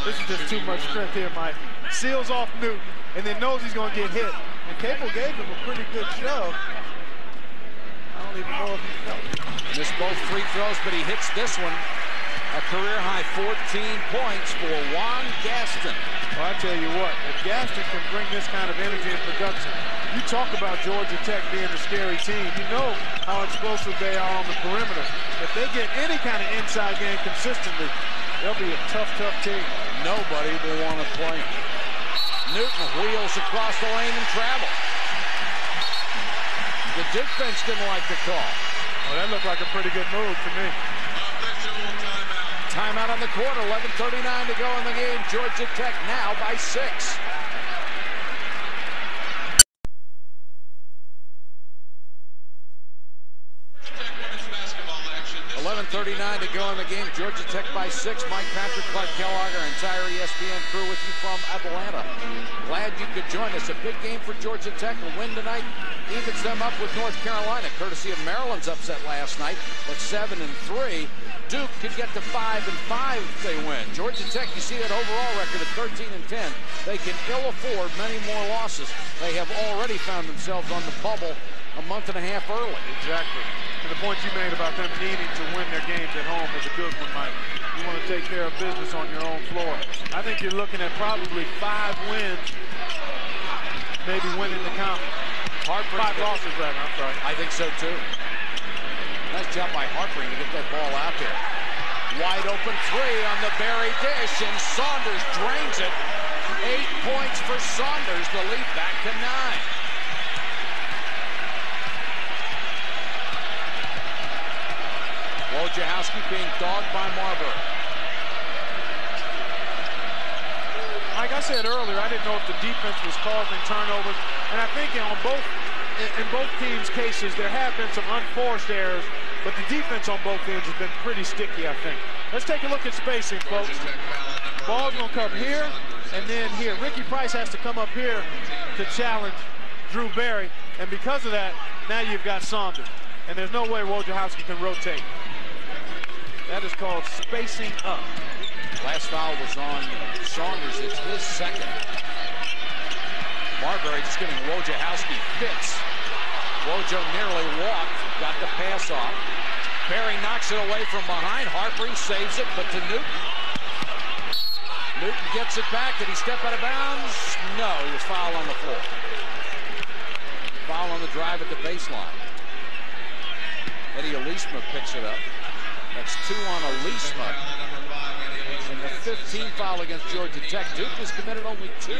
This is just too much strength here, Mike. Seals off Newton, and then knows he's going to get hit. And Capel gave him a pretty good shove. I don't even know if he felt it. Missed both free throws, but he hits this one. A career-high 14 points for Juan Gaston. Well, I tell you what, if Gaston can bring this kind of energy and production, you talk about Georgia Tech being a scary team. You know how explosive they are on the perimeter. If they get any kind of inside game consistently, they'll be a tough, tough team. Nobody will want to play him. Newton wheels across the lane and travels. The Duke bench didn't like the call. Well, that looked like a pretty good move to me. Timeout on the court, 11:39 to go in the game. Georgia Tech now by 6. 11:39 to go in the game. Georgia Tech by 6. Mike Patrick, Clark Kellogg, our entire ESPN crew with you from Atlanta. Glad you could join us. A big game for Georgia Tech. A win tonight evens them up with North Carolina, courtesy of Maryland's upset last night at 7-3. Duke could get to 5-5 if they win. Georgia Tech, you see that overall record of 13-10. They can ill afford many more losses. They have already found themselves on the bubble a month and a half early. Exactly. And the point you made about them needing to win their games at home is a good one, Mike. You want to take care of business on your own floor. I think you're looking at probably 5 wins, maybe winning the conference. 5 losses, rather. I'm sorry. I think so, too. Nice job by Harpering to get that ball out there. Wide open 3 on the Berry dish, and Saunders drains it. 8 points for Saunders, the lead back to 9. Wojciechowski being dogged by Marbury. Like I said earlier, I didn't know if the defense was causing turnovers, and I think in both teams' cases there have been some unforced errors, but the defense on both ends has been pretty sticky, I think. Let's take a look at spacing, folks. Ball's gonna come here and then here. Ricky Price has to come up here to challenge Drew Berry, and because of that, now you've got Saunders, and there's no way Wojciechowski can rotate. That is called spacing up. Last foul was on Saunders. It's his second. Marbury just giving Wojciechowski fits. Wojo nearly walked, got the pass off. Berry knocks it away from behind. Harpering saves it, but to Newton. Newton gets it back. Did he step out of bounds? No, he was fouled on the floor. Foul on the drive at the baseline. Eddie Elisma picks it up. That's 2 on Elisma. And the 15th foul against Georgia Tech. Duke has committed only 2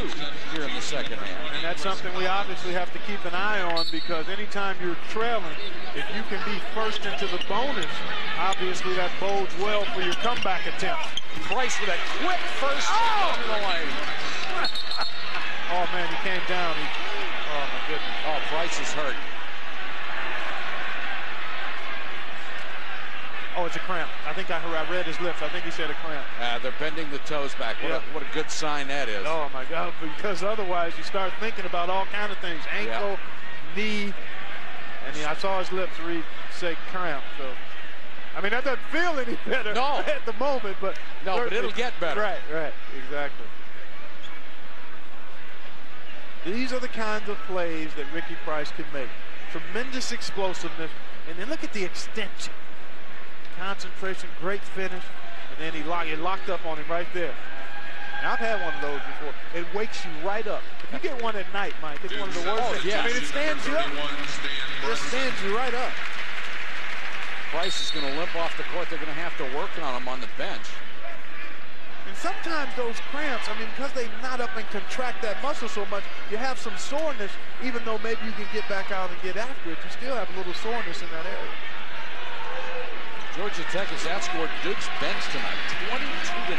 here in the second half. And that's something we obviously have to keep an eye on, because anytime you're trailing, if you can be first into the bonus, obviously that bodes well for your comeback attempt. Price with a quick first on the lane. Oh, man, he came down. Oh, my goodness. Oh, Price is hurt. Oh, it's a cramp. I think I read his lips. I think he said a cramp. They're bending the toes back. What a good sign that is. Oh, my God, because otherwise you start thinking about all kinds of things. Ankle, knee, and I saw his lips say cramp. So, I mean, that doesn't feel any better at the moment. But but it'll get better. Right, exactly. These are the kinds of plays that Ricky Price can make. Tremendous explosiveness, and then look at the extension. Concentration, great finish, and then he locked up on him right there. Now, I've had one of those before. It wakes you right up. If you get one at night, Mike, it's one of the worst things. Yeah. I mean, it stands you up. It just stands you right up. Price is going to limp off the court. They're going to have to work on him on the bench. And sometimes those cramps, I mean, because they knot up and contract that muscle so much, you have some soreness, even though maybe you can get back out and get after it. You still have a little soreness in that area. Georgia Tech has outscored Duke's bench tonight, 22-9,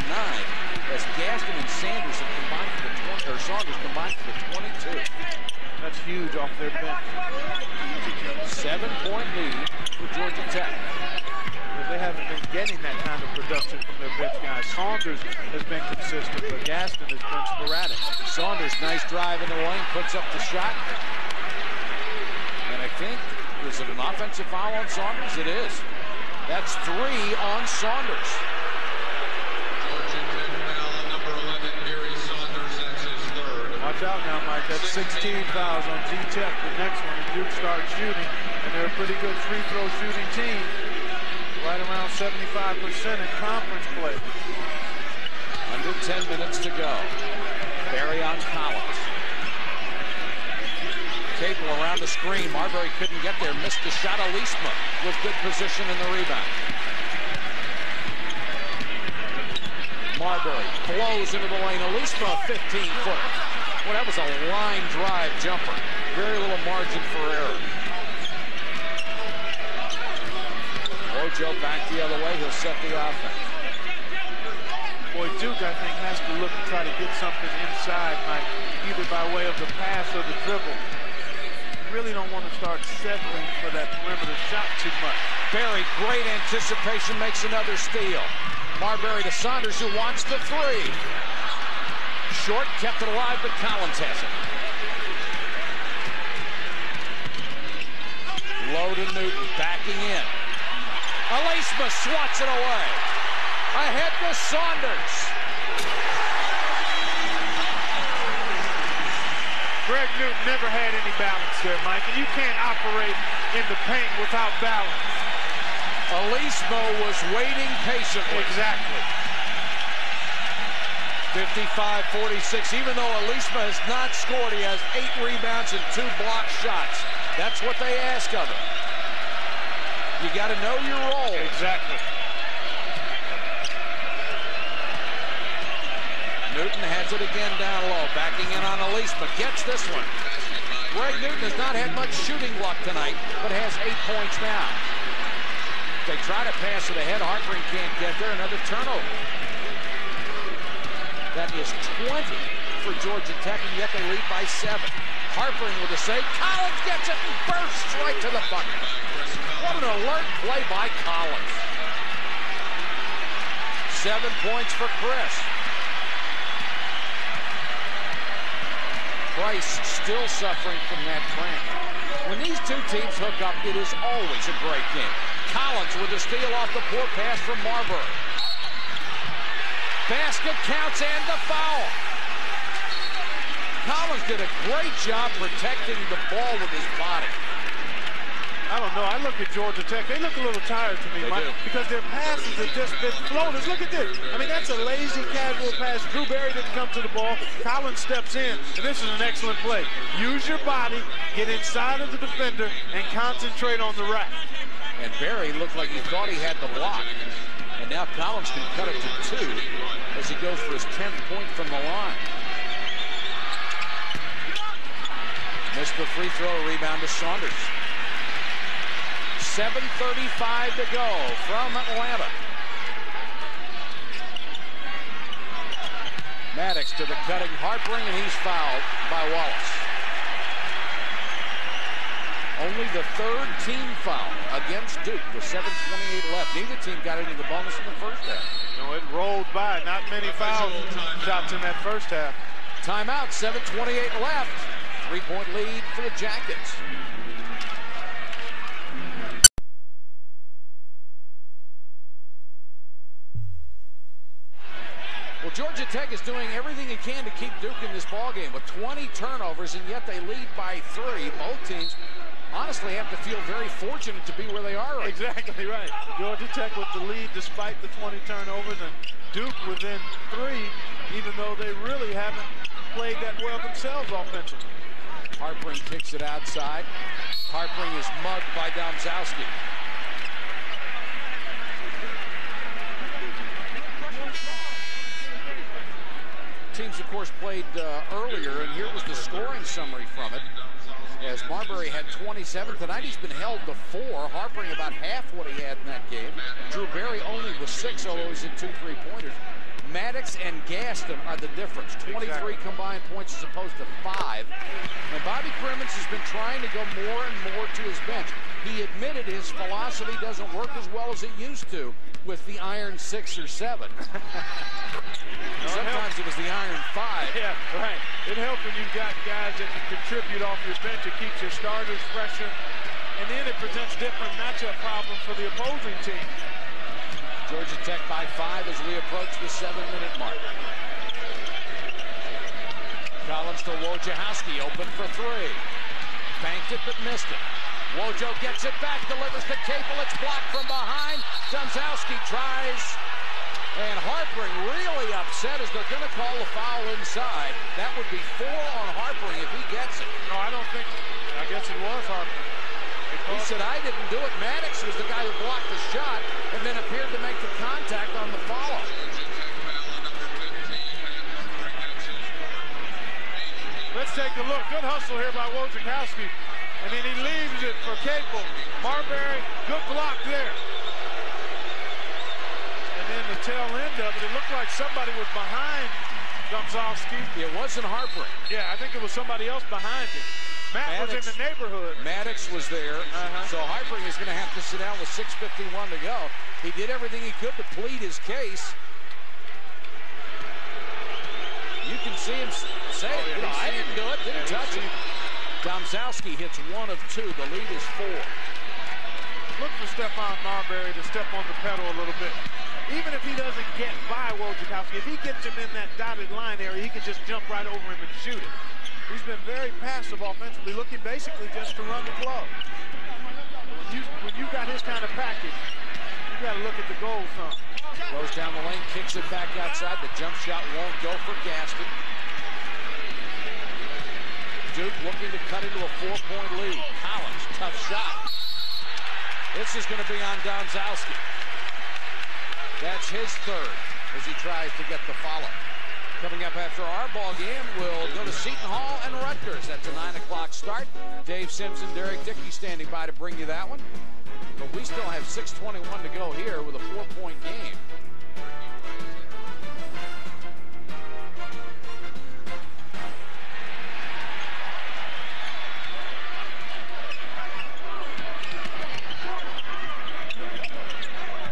as Gaston and Sanders have combined for the 20, or Saunders combined for the 22. That's huge off their bench. 7-point lead for Georgia Tech. Well, they haven't been getting that kind of production from their bench guys. Saunders has been consistent, but Gaston has been sporadic. Saunders, nice drive in the lane, puts up the shot. And I think, is it an offensive foul on Saunders? It is. That's 3 on Saunders. Georgia Tech foul, number 11, Gary Saunders. That's his 3rd. Watch out now, Mike. That's 16 fouls on G-Tech. The next one, Duke starts shooting, and they're a pretty good free throw shooting team. Right around 75% in conference play. Under 10 minutes to go. Berry on Collins. Capel around the screen. Marbury couldn't get there. Missed the shot. Elisma with good position in the rebound. Marbury blows into the lane. Elisma, 15-footer. Well, that was a line drive jumper. Very little margin for error. Wojo back the other way. He'll set the offense. Boy, Duke, I think, has to look and try to get something inside, Mike, either by way of the pass or the dribble. Really don't want to start settling for that perimeter shot too much. Berry, great anticipation, makes another steal. Marbury to Saunders, who wants the 3. Short, kept it alive, but Collins has it. Low to Newton, backing in. Alisma swats it away. Ahead to Saunders. Greg Newton never had any balance there, Mike, and you can't operate in the paint without balance. Alisma was waiting patiently. Exactly. 55-46. Even though Alisma has not scored, he has 8 rebounds and 2 blocked shots. That's what they ask of him. You got to know your role. Exactly. Newton has it again down low, backing in on Alisma. Gets this one. Greg Newton has not had much shooting luck tonight, but has 8 points now. They try to pass it ahead. Harpering can't get there. Another turnover. That is 20 for Georgia Tech, and yet they lead by 7. Harpering with a save. Collins gets it and bursts right to the bucket. What an alert play by Collins. 7 points for Chris. Price still suffering from that cramp. When these two teams hook up, it is always a great game. Collins with a steal off the poor pass from Marbury. Basket counts and the foul. Collins did a great job protecting the ball with his body. I don't know. I look at Georgia Tech. They look a little tired to me, They Mike, do. because their passes have just been floaters. Look at this. I mean, that's a lazy, casual pass. Drew Berry didn't come to the ball. Collins steps in, and this is an excellent play. Use your body, get inside of the defender, and concentrate on the rack. And Berry looked like he thought he had the block. And now Collins can cut it to 2 as he goes for his 10th point from the line. Missed the free throw, rebound to Saunders. 7:35 to go from Atlanta. Maddox to the cutting Harpering, and he's fouled by Wallace. Only the 3rd team foul against Duke with 7:28 left. Neither team got into the bonus in the first half. No, it rolled by. Not many foul shots in that first half. Timeout, 7:28 left. 3-point lead for the Jackets. Well, Georgia Tech is doing everything it can to keep Duke in this ballgame with 20 turnovers, and yet they lead by 3. Both teams honestly have to feel very fortunate to be where they are right now. Exactly right. Georgia Tech with the lead despite the 20 turnovers, and Duke within 3, even though they really haven't played that well themselves offensively. Harpering kicks it outside. Harpering is mugged by Domzowski. Teams, of course, played earlier, and here was the scoring summary from it. As Marbury had 27. Tonight he's been held to 4, Harpering about half what he had in that game. Drew Berry only with 6, although he's in 2 3-pointers. Maddox and Gaston are the difference. 23 combined points as opposed to 5. And Bobby Crimmins has been trying to go more and more to his bench. He admitted his philosophy doesn't work as well as it used to with the iron 6 or 7. Sometimes it was the iron 5. Yeah, right. It helps when you've got guys that can contribute off your bench. It keeps your starters fresher. And then it presents different matchup problems for the opposing team. Georgia Tech by 5 as we approach the 7-minute mark. Collins to Wojciechowski, open for 3. Banked it but missed it. Wojo gets it back, delivers to Capel. It's blocked from behind. Domzowski tries. And Harpering really upset as they're going to call a foul inside. That would be 4 on Harpering if he gets it. No, I don't think. I guess it was Harpering. He said, I didn't do it. Maddox was the guy who blocked the shot and then appeared to make the contact on the follow. Let's take a look. Good hustle here by Wojciechowski. And then he leaves it for Capel. Marbury, good block there. And then the tail end of it, it looked like somebody was behind Domzowski. It wasn't Harpering. Yeah, I think it was somebody else behind him. Matt was in the neighborhood. Maddox was there, so Harpering is going to have to sit down with 6:51 to go. He did everything he could to plead his case. You can see him say it. I didn't do it, didn't touch it. Domzowski hits 1 of 2. The lead is 4. Look for Stephon Marbury to step on the pedal a little bit. Even if he doesn't get by Wojciechowski, if he gets him in that dotted line area, he can just jump right over him and shoot it. He's been very passive offensively, looking basically just to run the flow. When you got his kind of package, you got to look at the goal some. Goes down the lane, kicks it back outside. The jump shot won't go for Gaston. Duke looking to cut into a 4-point lead. Collins, tough shot. This is going to be on Domzowski. That's his third as he tries to get the follow. Coming up after our ball game, we'll go to Seton Hall and Rutgers. That's a 9 o'clock start. Dave Simpson, Derek Dickey standing by to bring you that one. But we still have 6:21 to go here with a 4-point game.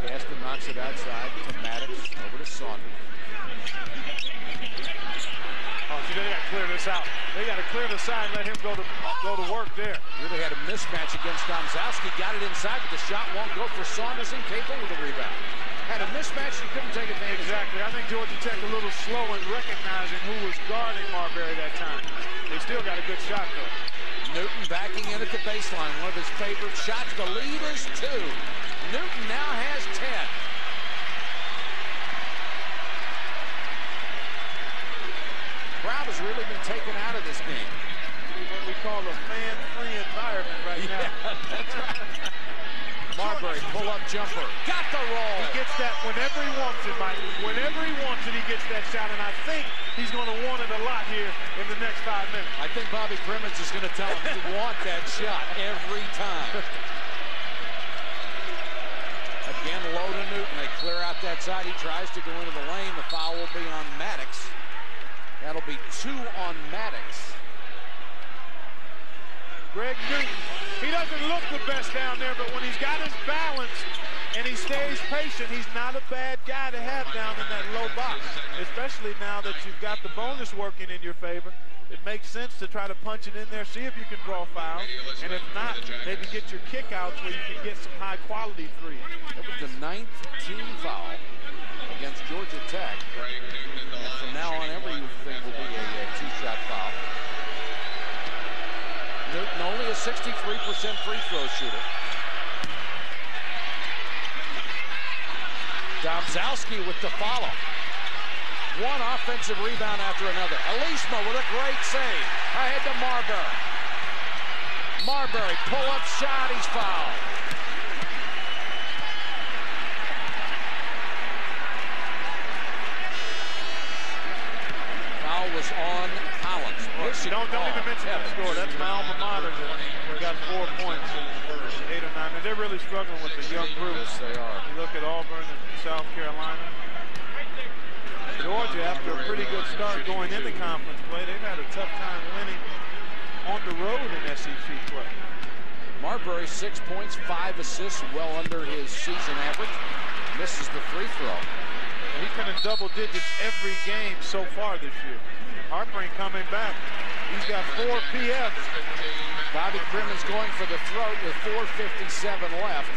Gaston knocks it outside to Maddox, over to Saunders. They got to clear this out. They got to clear the side and let him go to work there. Really had a mismatch against Domzowski. Got it inside, but the shot won't go for Saunders, and Capel with a rebound. Had a mismatch, he couldn't take advantage. Exactly. I think Georgia Tech a little slow in recognizing who was guarding Marbury that time. They still got a good shot, though. Newton backing in at the baseline. One of his favorite shots. The lead is 2. Newton now has 10. Crowd has really been taken out of this game. What we call a fan-free environment right now. That's right. Marbury, pull-up jumper. Got the roll. He gets that whenever he wants it, Mike. Whenever he wants it, he gets that shot, and I think he's going to want it a lot here in the next 5 minutes. I think Bobby Crimmins is going to tell him to want that shot every time. Again, low to Newton. They clear out that side. He tries to go into the lane. The foul will be on Maddox. That'll be 2 on Maddox. Greg Newton, he doesn't look the best down there, but when he's got his balance and he stays patient, he's not a bad guy to have down in that low box, especially now that you've got the bonus working in your favor. It makes sense to try to punch it in there, see if you can draw fouls, and if not, maybe get your kickouts where you can get some high-quality threes. That was the 9th team foul against Georgia Tech. And from now on, everything will be a 2-shot foul. Newton only a 63% free throw shooter. Domzowski with the follow. One offensive rebound after another. Elisma with a great save. Ahead to Marbury. Marbury, pull-up shot, he's fouled. Foul was on Collins. Don't even mention that score. That's my alma mater. They got 4 points in 8 or 9. They're really struggling with the young group. Yes, they are. You look at Auburn and South Carolina. Georgia, after a pretty good start going into conference play, they've had a tough time winning on the road in SEC play. Marbury, 6 points, 5 assists, well under his season average. Misses the free throw. And he's been in double digits every game so far this year. Harper ain't coming back. He's got 4 PFs. Bobby Crimmins going for the throat with 4:57 left.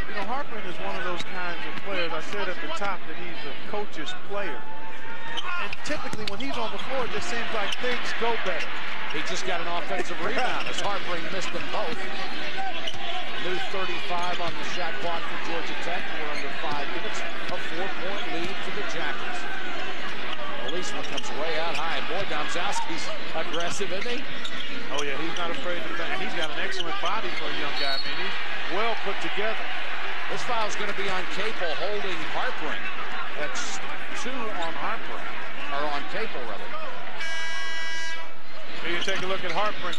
You know, Harper is one of those kinds of players. I said at the top that he's a coach's player. And typically when he's on the floor, it just seems like things go better. He just got an offensive rebound as Harper missed them both. New 35 on the shot clock for Georgia Tech. We're under 5 minutes. A 4-point lead to the Jackets. Elisma comes way out high. Boy, Domzowski's aggressive, isn't he? Oh, yeah, he's not afraid to bang. He's got an excellent body for a young guy. I mean, he's well put together. This foul's going to be on Capel holding Harper. That's 2 on Harper, or on Capel, rather. Here you take a look at Harper.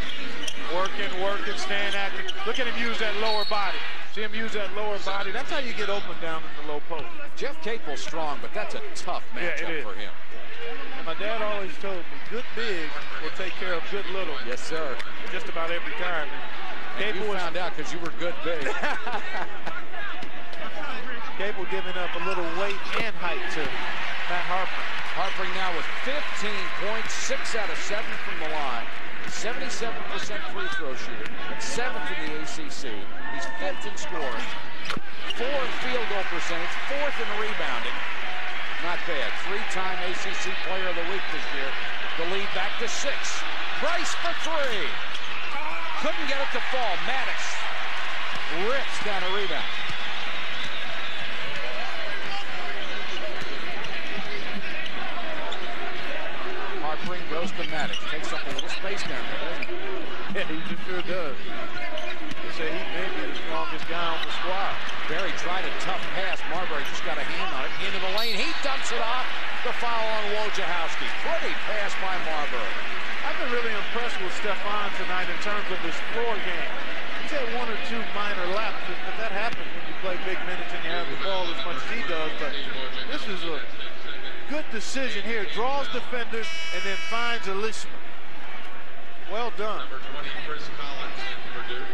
Working, staying active. Look at him use that lower body. See him use that lower body. That's how you get open down in the low post. Jeff Capel's strong, but that's a tough matchup for him. And my dad always told me, good big will take care of good little. Yes, sir. Just about every time. And you found out because you were good big. Capel giving up a little weight and height to Matt Harper. Harper now with 15 points, 6 out of 7 from the line. 77% free throw shooter, 7th in the ACC. He's 5th in scoring, 4th in field goal percentage, 4th in rebounding. Not bad. 3-time ACC Player of the Week this year. The lead back to 6. Bryce for 3. Couldn't get it to fall. Maddox rips down a rebound. Harpering goes to Maddox. Takes up a little space down there, doesn't he? Yeah, he just sure does. They say he may be the strongest guy on the squad. Barry tried a tough pass. Marbury just got a hand on it. Into the lane. He dumps it off. The foul on Wojciechowski. Pretty pass by Marbury. I've been really impressed with Stefan tonight in terms of his floor game. He's had 1 or 2 minor lapses, but that happens when you play big minutes and you have the ball as much as he does. But this is a good decision here. Draws defenders and then finds Elisma. Well done. Number 20, Chris Collins in for Duke.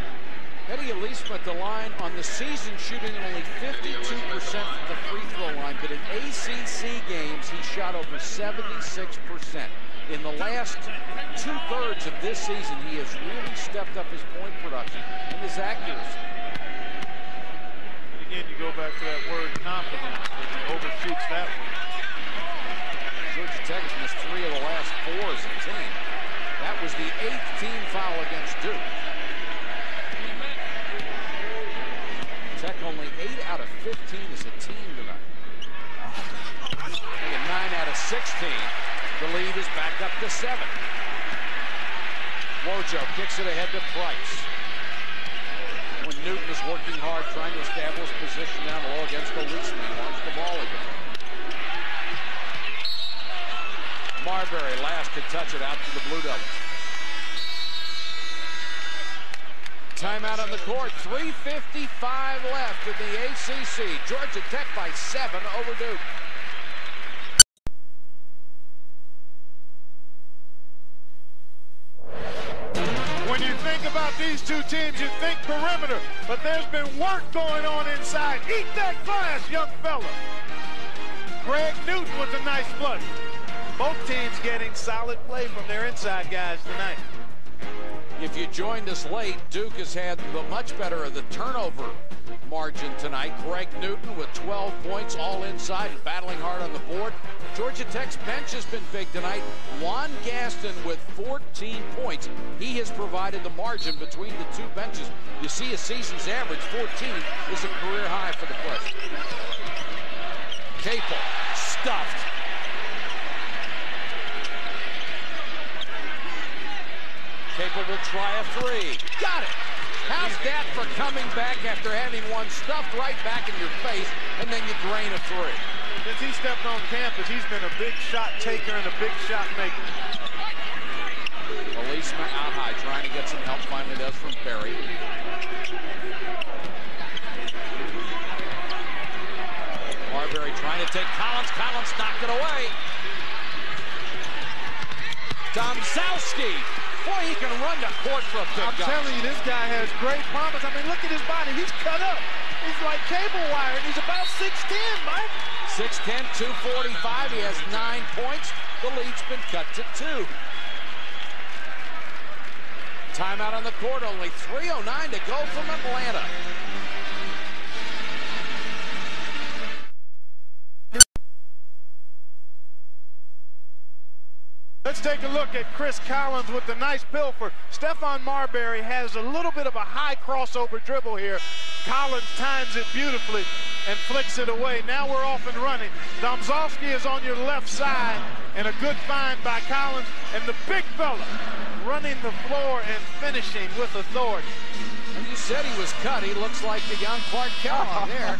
Eddie Elisma at the line on the season shooting only 52% from the free throw line, but in ACC games he shot over 76%. In the last 2/3 of this season, he has really stepped up his point production and his accuracy. And again, you go back to that word confidence. He overshoots that one. Georgia Tech has missed 3 of the last 4 as a team. That was the 8th team foul against Duke. Tech only 8 out of 15 as a team tonight. And 9 out of 16. The lead is back up to 7. Wojo kicks it ahead to Price. When Newton is working hard trying to establish position down low against Elisma, he wants the ball again. Marbury last to touch it out to the Blue Devils. Timeout on the court. 3:55 left in the ACC. Georgia Tech by 7 over Duke. When you think about these two teams, you think perimeter, but there's been work going on inside. Eat that glass, young fella. Greg Newton with a nice flush. Both teams getting solid play from their inside guys tonight. If you joined us late, Duke has had the much better of the turnover margin tonight. Greg Newton with 12 points, all inside and battling hard on the board. Georgia Tech's bench has been big tonight. Juan Gaston with 14 points. He has provided the margin between the two benches. You see a season's average, 14, is a career high for the freshman. Capel, stuffed. Capel will try a 3. Got it. How's that for coming back after having one stuffed right back in your face, and then you drain a 3? Since he stepped on campus, he's been a big shot taker and a big shot maker. Elisma out high, trying to get some help. Finally does from Barry. Marbury trying to take Collins. Collins knocked it away. Domzowski. Boy, he can run the court for a pickup. I'm telling you, this guy has great promise. I mean, look at his body. He's cut up. He's like cable wire, and he's about 6'10", Mike. 6'10", 245. He has 9 points. The lead's been cut to 2. Timeout on the court. Only 3:09 to go from Atlanta. Let's take a look at Chris Collins with the nice pilfer. Stephon Marbury has a little bit of a high crossover dribble here. Collins times it beautifully and flicks it away. Now we're off and running. Domzowski is on your left side, and a good find by Collins. And the big fella running the floor and finishing with authority. And you said he was cut. He looks like the young Clark Kellogg there.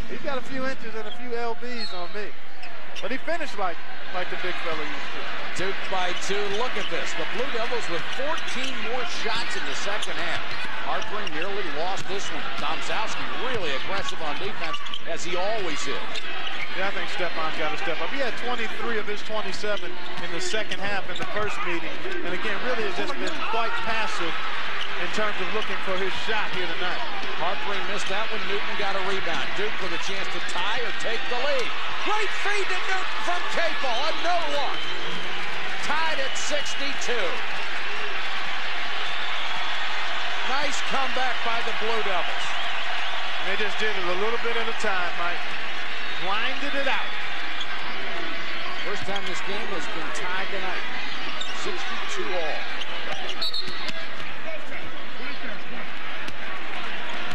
He's got a few inches and a few LBs on me. But he finished like the big fella used to. Duke by 2. Look at this. The Blue Devils with 14 more shots in the second half. Harpering nearly lost this one. Domzowski really aggressive on defense, as he always is. Yeah, I think Stefan's got to step up. He had 23 of his 27 in the second half in the first meeting. And again, really has just been quite passive in terms of looking for his shot here tonight. Harpering missed that one. Newton got a rebound. Duke with a chance to tie or take the lead. Great feed to Newton from Capel. A no look. Tied at 62. Nice comeback by the Blue Devils. And they just did it a little bit at a time, Mike. Grinded it out. First time this game has been tied tonight. 62 all.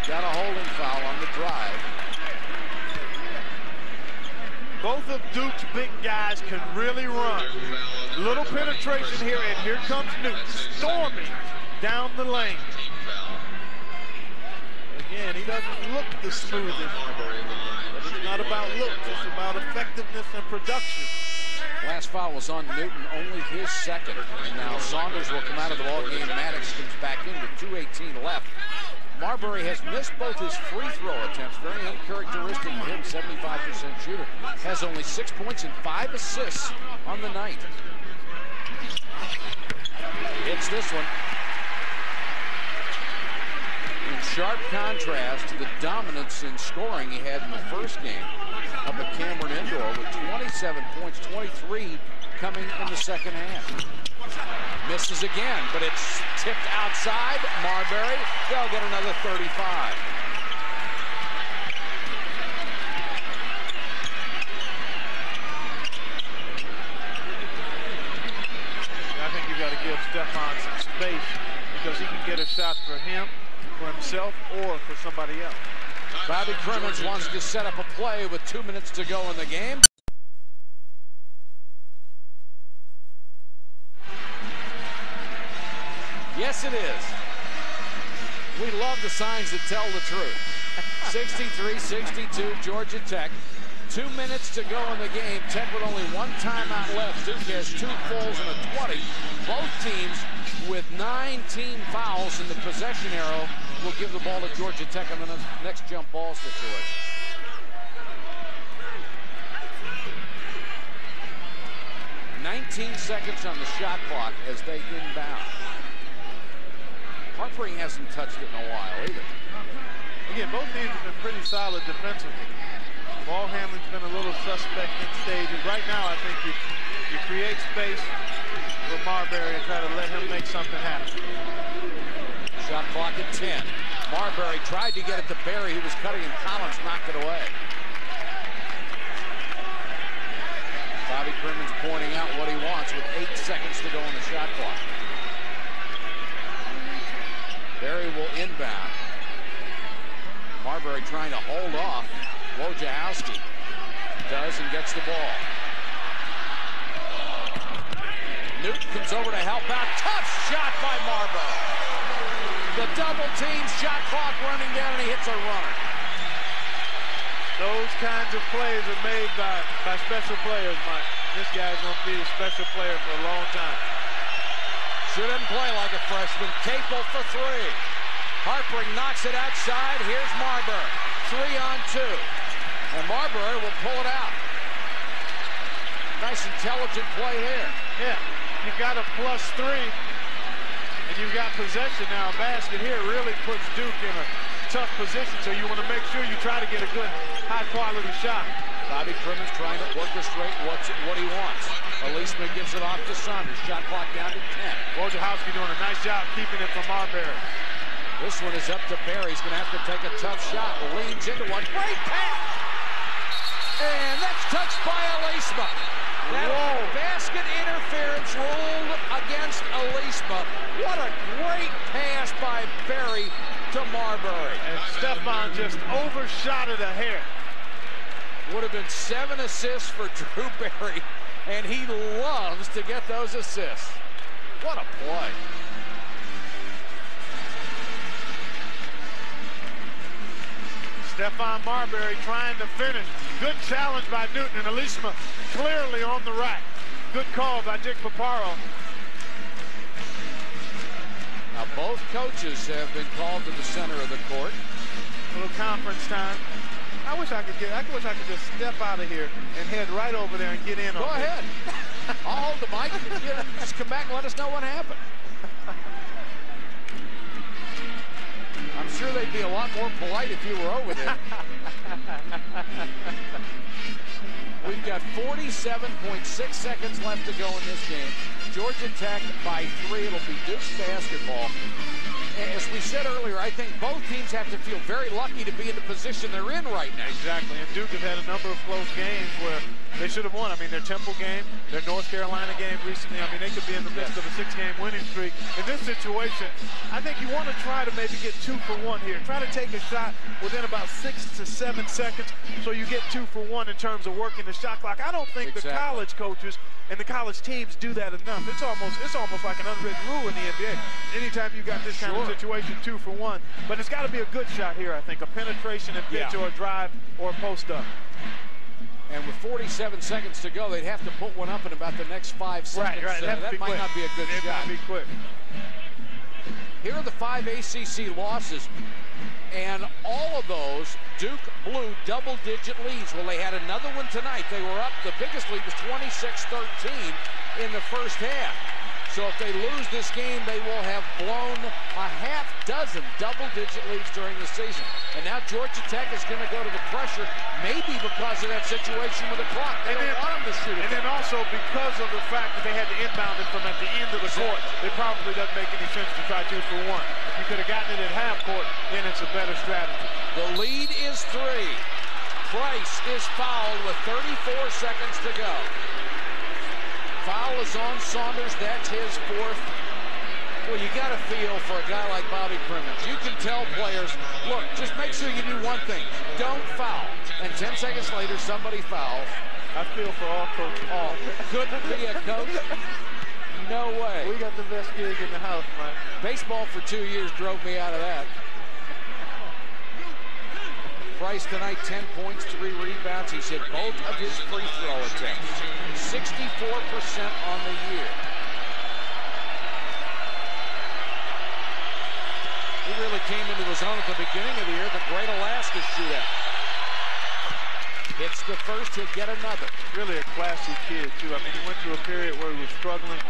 Got a holding foul on the drive. Both of Duke's big guys can really run. Little penetration here, and here comes Newton storming down the lane. Again, he doesn't look the smoothest, but it's not about looks, it's about effectiveness and production. Last foul was on Newton, only his second. And now Saunders will come out of the ball game. Maddox comes back in with 2:18 left. Marbury has missed both his free throw attempts. Very uncharacteristic for him, 75% shooter. Has only 6 points and 5 assists on the night. Hits this one. In sharp contrast to the dominance in scoring he had in the first game up at Cameron Indoor with 27 points, 23 coming in the second half. Misses again, but it's tipped outside. Marbury, they'll get another 35. I think you got to give Stephon some space because he can get a shot for him, for himself, or for somebody else. Bobby Crimmins wants to set up a play with 2 minutes to go in the game. Yes, it is. We love the signs that tell the truth. 63-62, Georgia Tech. 2 minutes to go in the game. Tech with only one timeout left. Duke has 2 fouls and a 20. Both teams with 19 fouls in the possession arrow will give the ball to Georgia Tech in the next jump ball situation. Seconds on the shot clock as they inbound. Harpering hasn't touched it in a while either. Again, both teams have been pretty solid defensively. Ball handling's been a little suspect in stages. Right now, I think you create space for Marbury and try to let him make something happen. Shot clock at 10. Marbury tried to get it to Barry, who was cutting, and Collins knocked it away. Bobby Crimmins pointing out what he wants with 8 seconds to go on the shot clock. Barry will inbound. Marbury trying to hold off. Wojciechowski does and gets the ball. Newton comes over to help out. Tough shot by Marbury. The double team, shot clock running down, and he hits a runner. Those kinds of plays are made by special players, Mike. This guy's going to be a special player for a long time. Shouldn't play like a freshman. Capel for 3. Harpering knocks it outside. Here's Marbury. 3 on 2. And Marbury will pull it out. Nice intelligent play here. Yeah, you got a +3, and you've got possession now. A basket here really puts Duke in a tough position, so you want to make sure you try to get a good, high-quality shot. Bobby Crimmins trying to orchestrate what he wants. Elisman gives it off to Saunders. Shot clock down to 10. Wojciechowski doing a nice job keeping it from Marbury. This one is up to Barry. He's going to have to take a tough shot. Leans into one. Great pass! And that's touched by Elisman. That basket interference ruled against Elisma. What a great pass by Barry to Marbury. And Stephon just overshot it a hair. Would have been 7 assists for Drew Barry, and he loves to get those assists. What a play. Stephon Marbury trying to finish. Good challenge by Newton, and Elisma clearly on the rack. Good call by Dick Paparo. Now both coaches have been called to the center of the court. A little conference time. I wish I could just step out of here and head right over there and get in on it. Go ahead. I'll hold the mic. Just come back and let us know what happened. I'm sure they'd be a lot more polite if you were over there. We've got 47.6 seconds left to go in this game. Georgia Tech by 3. It'll be Duke's basketball. as we said earlier, I think both teams have to feel very lucky to be in the position they're in right now. Exactly, and Duke has had a number of close games where they should have won. I mean, their Temple game, their North Carolina game recently, I mean, they could be in the midst of a 6-game winning streak. In this situation, I think you want to try to maybe get 2 for 1 here. Try to take a shot within about 6 to 7 seconds so you get 2 for 1 in terms of working the shot clock. I don't think the college coaches and the college teams do that enough. It's almost like an unwritten rule in the NBA. Anytime you got this kind of situation, 2 for 1. But it's got to be a good shot here, I think. A penetration and pitch or a drive or a post up. And with 47 seconds to go, they'd have to put one up in about the next 5 seconds. Right. That might not be a good shot. It might be quick. Here are the 5 ACC losses. And all of those, Duke blew double-digit leads. Well, they had another one tonight. They were up. The biggest lead was 26-13 in the first half. So if they lose this game, they will have blown a half dozen double-digit leads during the season. And now Georgia Tech is going to go to the pressure, maybe because of that situation with the clock. They don't want them to shoot it. And then also because of the fact that they had to inbound it from at the end of the court, it probably doesn't make any sense to try 2 for 1. If you could have gotten it at half court, then it's a better strategy. The lead is 3. Price is fouled with 34 seconds to go. Foul is on Saunders. That's his 4th. Well, you got to feel for a guy like Bobby Crimmins. You can tell players, look, just make sure you do one thing. Don't foul. And 10 seconds later, somebody fouls. I feel for all coaches. Oh, couldn't be a coach? No way. We got the best gig in the house, Mike. Baseball for 2 years drove me out of that. Price tonight, 10 points, 3 rebounds. He's hit both of his free throw attempts. 64% on the year. He really came into his own at the beginning of the year, the Great Alaska shootout. Hits the first, he'll get another. Really a classy kid, too. I mean, he went through a period where he was struggling.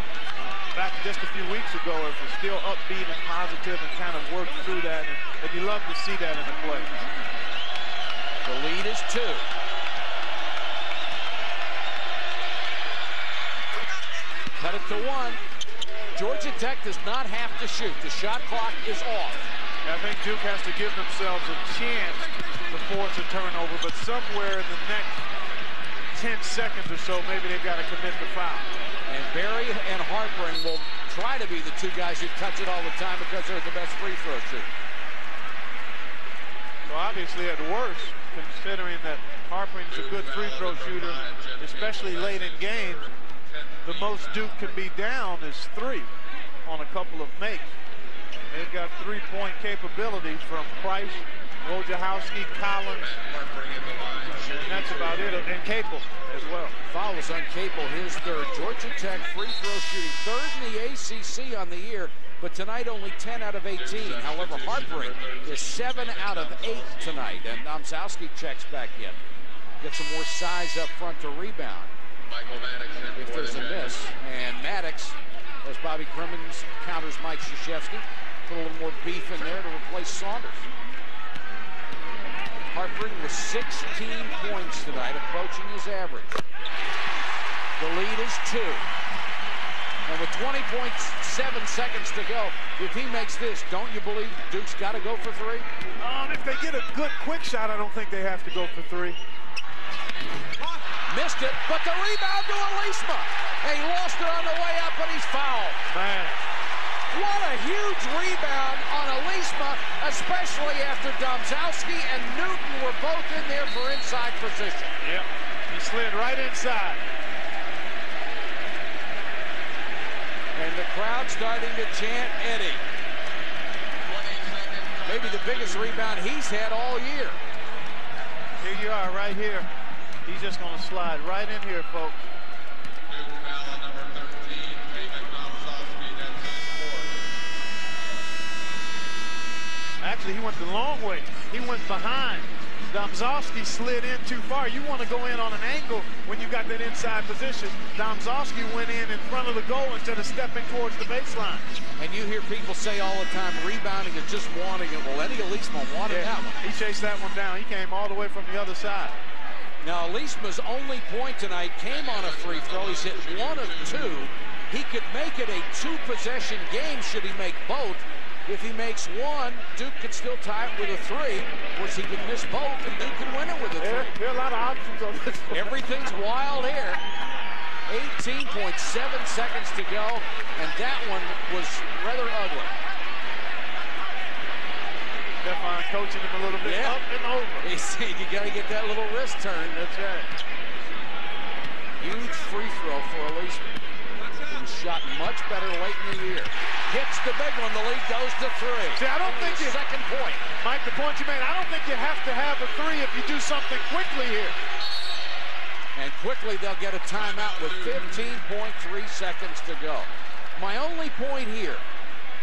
Back just a few weeks ago, it was still upbeat and positive and kind of worked through that. And you love to see that in the play. The lead is 2. Cut it to 1. Georgia Tech does not have to shoot. The shot clock is off. I think Duke has to give themselves a chance to force a turnover, but somewhere in the next 10 seconds or so, maybe they've got to commit the foul. And Berry and Harpering will try to be the 2 guys who touch it all the time because they're the best free throw shooter. So obviously at worst, considering that Harpering's a good free throw shooter, especially late in games, the most Duke can be down is 3 on a couple of makes. They've got 3-point capabilities from Price, Wojciechowski, Collins, and that's about it, and Capel as well. Foul is on Capel, his 3rd. Georgia Tech free throw shooting 3rd in the ACC on the year, but tonight only 10 out of 18. However, Harpering is 7 out of 8 tonight, and Domzowski checks back in. Get some more size up front to rebound if there's a miss. And Maddox, as Bobby Crimmins counters Mike Krzyzewski, put a little more beef in there to replace Saunders. Harpering with 16 points tonight, approaching his average. The lead is 2. And with 20.7 seconds to go, if he makes this, don't you believe Duke's got to go for 3? If they get a good quick shot, I don't think they have to go for 3. Missed it, but the rebound to Alisma. And he lost it on the way up, but he's fouled. Man. What a huge rebound on Alisma, especially after Domzowski and Newton were both in there for inside position. Yep, he slid right inside. And the crowd starting to chant Eddie. Maybe the biggest rebound he's had all year. Here you are, right here. He's just going to slide right in here, folks. Actually, he went the long way. He went behind. Domzowski slid in too far. You want to go in on an angle when you got that inside position. Domzowski went in front of the goal instead of stepping towards the baseline. And you hear people say all the time, rebounding is just wanting it. Well, Eddie Alisma wanted that one. He chased that one down. He came all the way from the other side. Now, Alisma's only point tonight came on a free throw. He's hit 1 of 2. He could make it a 2-possession game should he make both. If he makes one, Duke could still tie it with a 3. Of course, he could miss both, and Duke can win it with a 3. There are a lot of options on this one. Everything's wild here. 18.7 seconds to go, and that one was rather ugly. Stefan coaching him a little bit up and over. He said you got to get that little wrist turn. That's right. Huge free throw for Elisman. He was shot much better late in the year. Hits the big one. The lead goes to 3. See, I don't think you... Second point. Mike, the point you made, I don't think you have to have a 3 if you do something quickly here. And quickly they'll get a timeout with 15.3 seconds to go. My only point here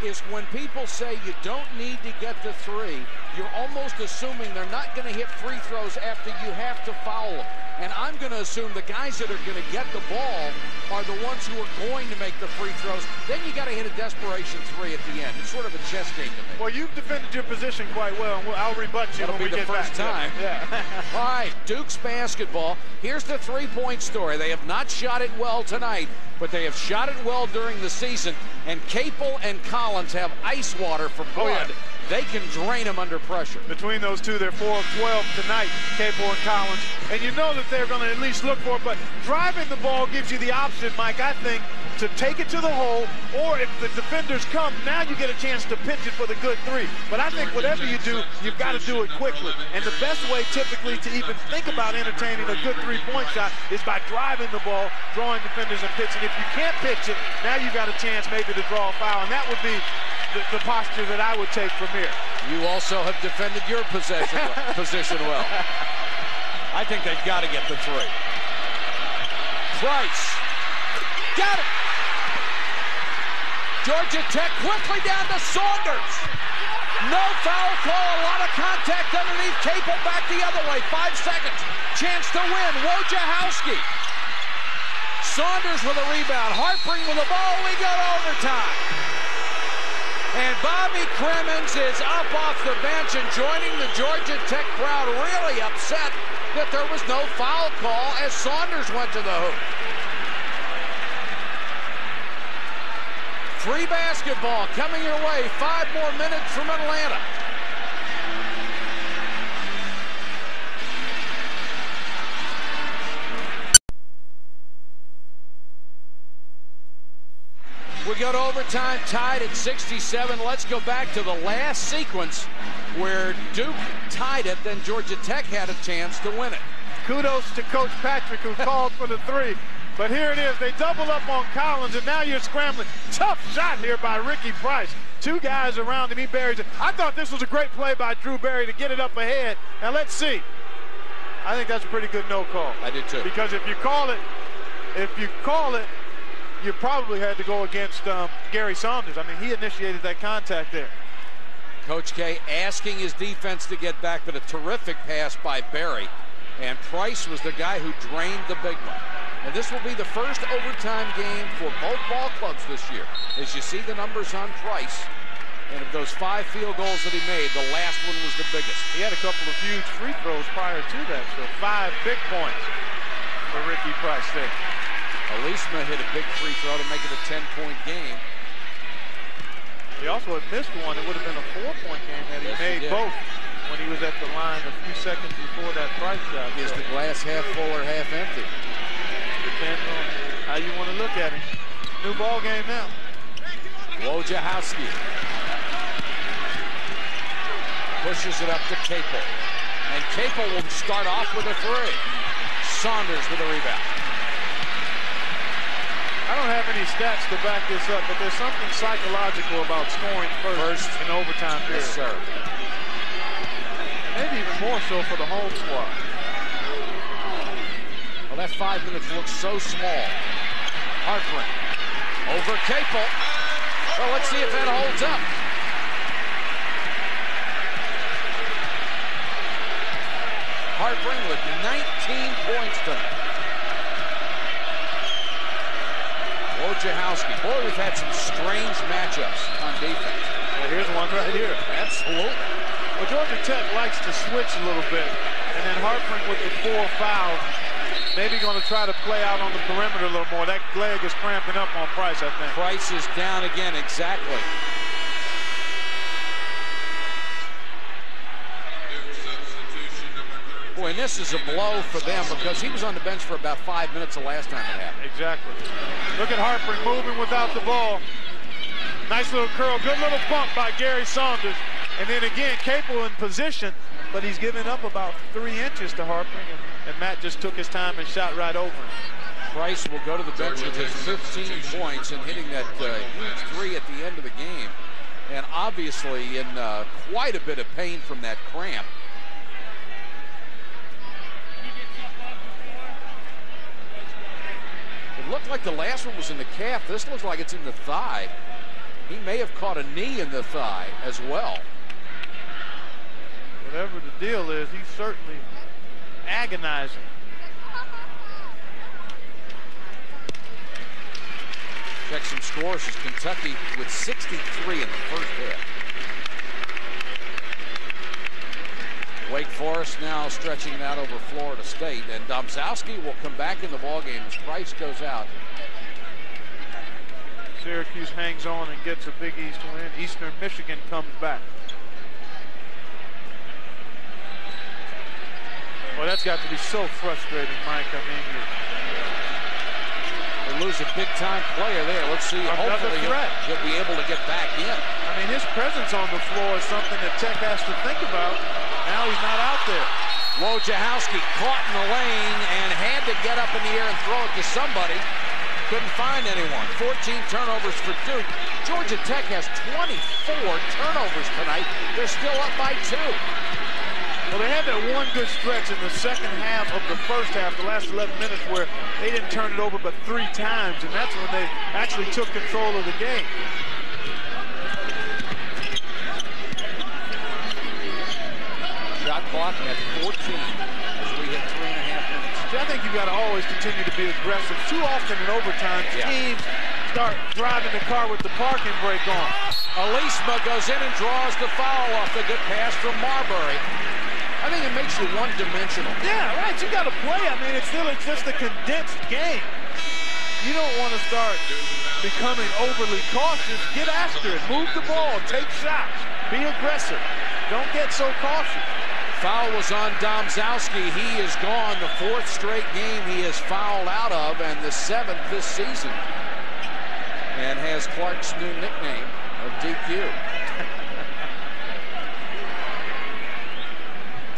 is when people say you don't need to get the 3, you're almost assuming they're not going to hit free throws after you have to foul them. And I'm going to assume the guys that are going to get the ball are the ones who are going to make the free throws. Then you got to hit a desperation 3 at the end. It's sort of a chess game to me. Well, you've defended your position quite well, and I'll rebut you That'll when be we the get first back. time. Yeah. All right, Duke's basketball. Here's the three-point story. They have not shot it well tonight, but they have shot it well during the season. And Capel and Collins have ice water for blood. Yeah. They can drain them under pressure. Between those two, they're 4 of 12 tonight, Capel and Collins. And you know that they're going to at least look for it. But driving the ball gives you the option, Mike, I think, to take it to the hole, or if the defenders come, now you get a chance to pinch it for the good 3. But I think whatever you do, you've got to do it quickly. And the best way typically to even think about entertaining a good 3-point shot is by driving the ball, drawing defenders and pitching. If you can't pitch it, now you've got a chance maybe to draw a foul. And that would be the posture that I would take from here. You also have defended your position well. I think they've got to get the 3. Price. Got it. Georgia Tech quickly down to Saunders. No foul call. A lot of contact underneath. Capel back the other way. 5 seconds. Chance to win. Wojciechowski. Saunders with a rebound. Harpring with the ball. We go to overtime. And Bobby Cremens is up off the bench and joining the Georgia Tech crowd, really upset that there was no foul call as Saunders went to the hoop. Free basketball coming your way. 5 more minutes from Atlanta. We go to overtime, tied at 67. Let's go back to the last sequence where Duke tied it, then Georgia Tech had a chance to win it. Kudos to Coach Patrick, who called for the 3. But here it is. They double up on Collins, and now you're scrambling. Tough shot here by Ricky Price. 2 guys around him. He buries it. I thought this was a great play by Drew Berry to get it up ahead. Now let's see. I think that's a pretty good no call. I did too. Because if you call it, you probably had to go against Gary Saunders. I mean, he initiated that contact there. Coach K asking his defense to get back, but a terrific pass by Berry. And Price was the guy who drained the big one. And this will be the first overtime game for both ball clubs this year. As you see the numbers on Price, and of those 5 field goals that he made, the last one was the biggest. He had a couple of huge free throws prior to that, so 5 big points for Ricky Price there. Elisman hit a big free throw to make it a 10-point game. He also had missed one. It would have been a 4-point game had he made both when he was at the line a few seconds before that Price shot. Is the glass half full or half empty? Depends on how you want to look at it. New ball game now. Wojciechowski pushes it up to Capel. And Capel will start off with a 3. Saunders with a rebound. I don't have any stats to back this up, but there's something psychological about scoring first in overtime period. Yes, sir. Maybe even more so for the home squad. Well, that 5 minutes looks so small. Hartford over Capel. Well, let's see if that holds up. Hartford with 19 points tonight. Wojciechowski. Boy, we've had some strange matchups on defense. Well, here's one right here. Absolutely. Well, Georgia Tech likes to switch a little bit. And then Hartford with the 4 fouls, maybe going to try to play out on the perimeter a little more. That leg is cramping up on Price, I think. Price is down again, exactly. Boy, and this is a blow for them because he was on the bench for about 5 minutes the last time it happened. Exactly. Look at Harper moving without the ball. Nice little curl, good little bump by Gary Saunders. And then again, Capel in position, but he's given up about 3 inches to Harper, and Matt just took his time and shot right over him. Price will go to the bench with his 15 points and hitting that huge 3 at the end of the game. And obviously in quite a bit of pain from that cramp. It looked like the last one was in the calf. This looks like it's in the thigh. He may have caught a knee in the thigh as well. Whatever the deal is, he's certainly agonizing. Check some scores as Kentucky with 63 in the first half. Wake Forest now stretching it out over Florida State, and Domzowski will come back in the ballgame as Price goes out. Syracuse hangs on and gets a Big East win. Eastern Michigan comes back. Well, that's got to be so frustrating, Mike. I mean, they lose a big-time player there. Let's see. Hopefully he'll be able to get back in. I mean, his presence on the floor is something that Tech has to think about. Now he's not out there. Wojciechowski caught in the lane and had to get up in the air and throw it to somebody. Couldn't find anyone. 14 turnovers for Duke. Georgia Tech has 24 turnovers tonight. They're still up by 2. Well, they had that one good stretch in the second half of the first half, the last 11 minutes, where they didn't turn it over but 3 times, and that's when they actually took control of the game. Shot clock at 14 as we hit 3.5 minutes. See, I think you've got to always continue to be aggressive. Too often in overtime, teams start driving the car with the parking brake on. Alisma goes in and draws the foul off the good pass from Marbury. I think it makes you one-dimensional. Yeah, right. You got to play. I mean, it's just a condensed game. You don't want to start becoming overly cautious. Get after it. Move the ball. Take shots. Be aggressive. Don't get so cautious. Foul was on Domzowski. He is gone. The 4th straight game he is fouled out of, and the 7th this season. And has Clark's new nickname of DQ.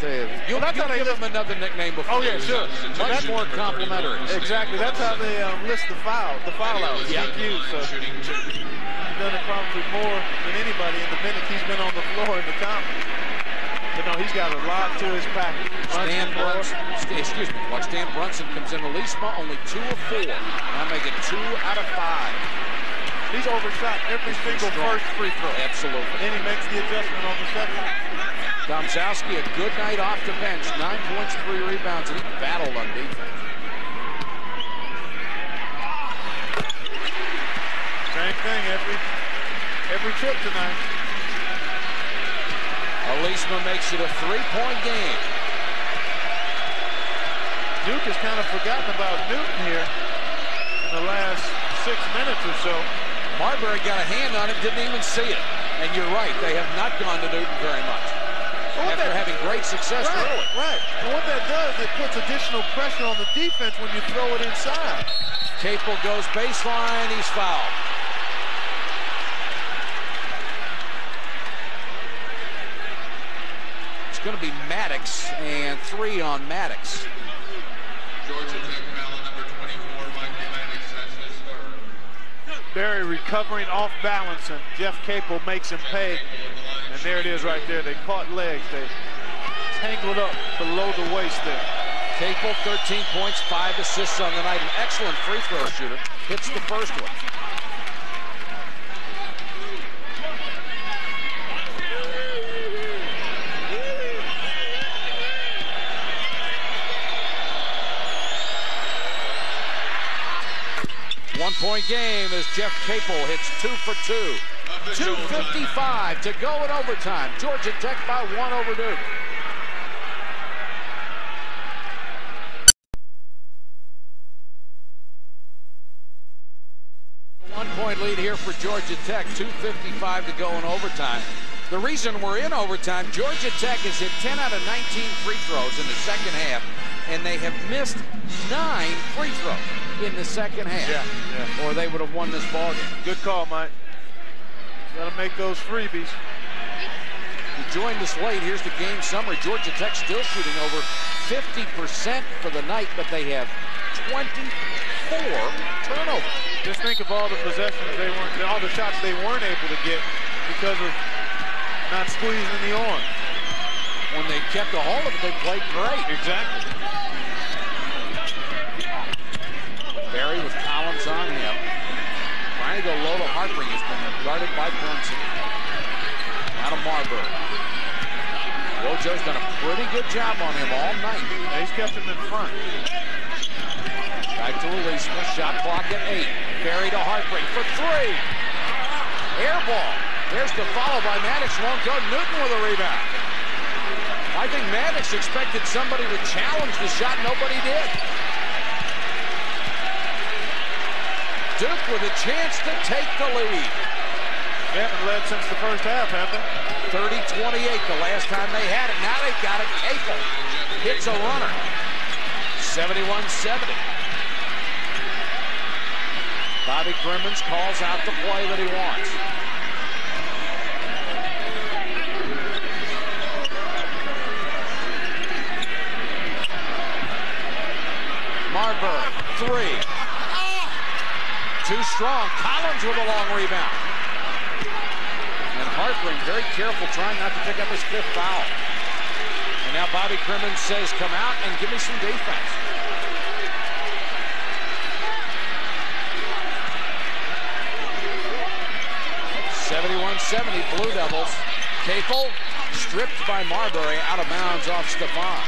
You'll give him another nickname before. Oh, yeah, sure. Much more complimentary. Exactly. That's how they list the foul out. Yeah. DQ. So he's done it probably more than anybody in the minutes he's been on the floor in the conference. But no, he's got a lot to his package. Stan Brunson comes in. Alisma only 2 of 4. Now making 2 out of 5. He's overshot every single first free throw. Absolutely. Then he makes the adjustment on the second. Domzowski, a good night off the bench. 9 points, 3 rebounds, and he battled on defense. Same thing every trip tonight. Alisma makes it a 3-point game. Duke has kind of forgotten about Newton here in the last 6 minutes or so. Marbury got a hand on it, didn't even see it. And you're right, they have not gone to Newton very much. After having great success early. Right. And what that does, it puts additional pressure on the defense when you throw it inside. Capel goes baseline, he's fouled. It's going to be Maddox, and 3 on Maddox. Georgia Tech foul number 24, Michael Maddox, that's his 3rd. Barry recovering off balance, and Jeff Capel makes him pay. And there it is right there. They caught legs. They tangled up below the waist there. Capel, 13 points, 5 assists on the night. An excellent free throw shooter. Hits the first one. One-point game as Jeff Capel hits 2 for 2. 2:55 to go in overtime. Georgia Tech by 1 over Duke. One-point lead here for Georgia Tech. 2:55 to go in overtime. The reason we're in overtime, Georgia Tech has hit 10 out of 19 free throws in the second half, and they have missed 9 free throws in the second half. Yeah. Or they would have won this ballgame. Good call, Mike. Got to make those freebies. You joined us late. Here's the game summary. Georgia Tech still shooting over 50% for the night, but they have 24 turnovers. Just think of all the possessions all the shots they weren't able to get because of not squeezing the arm. When they kept a hold of it, they played great. Exactly. Barry with Collins on him. Trying to go low to Harpring. Has been guarded by Brunson. Now to Marbury. Wojo's done a pretty good job on him all night. He's kept him in front. Back to release. Shot clock at 8. Barry to Harpring for 3. Air ball. There's the follow by Maddox. Won't go. Newton with a rebound. I think Maddox expected somebody to challenge the shot. Nobody did. Duke with a chance to take the lead. They haven't led since the first half, have they? 30-28 the last time they had it. Now they've got it. Capel hits a runner. 71-70. Bobby Crimmins calls out the play that he wants. Marbury, 3. Too strong. Collins with a long rebound. And Harpring very careful, trying not to pick up his 5th foul. And now Bobby Crimmins says, come out and give me some defense. .70 Blue Devils. Capel stripped by Marbury, out of bounds off Stephon.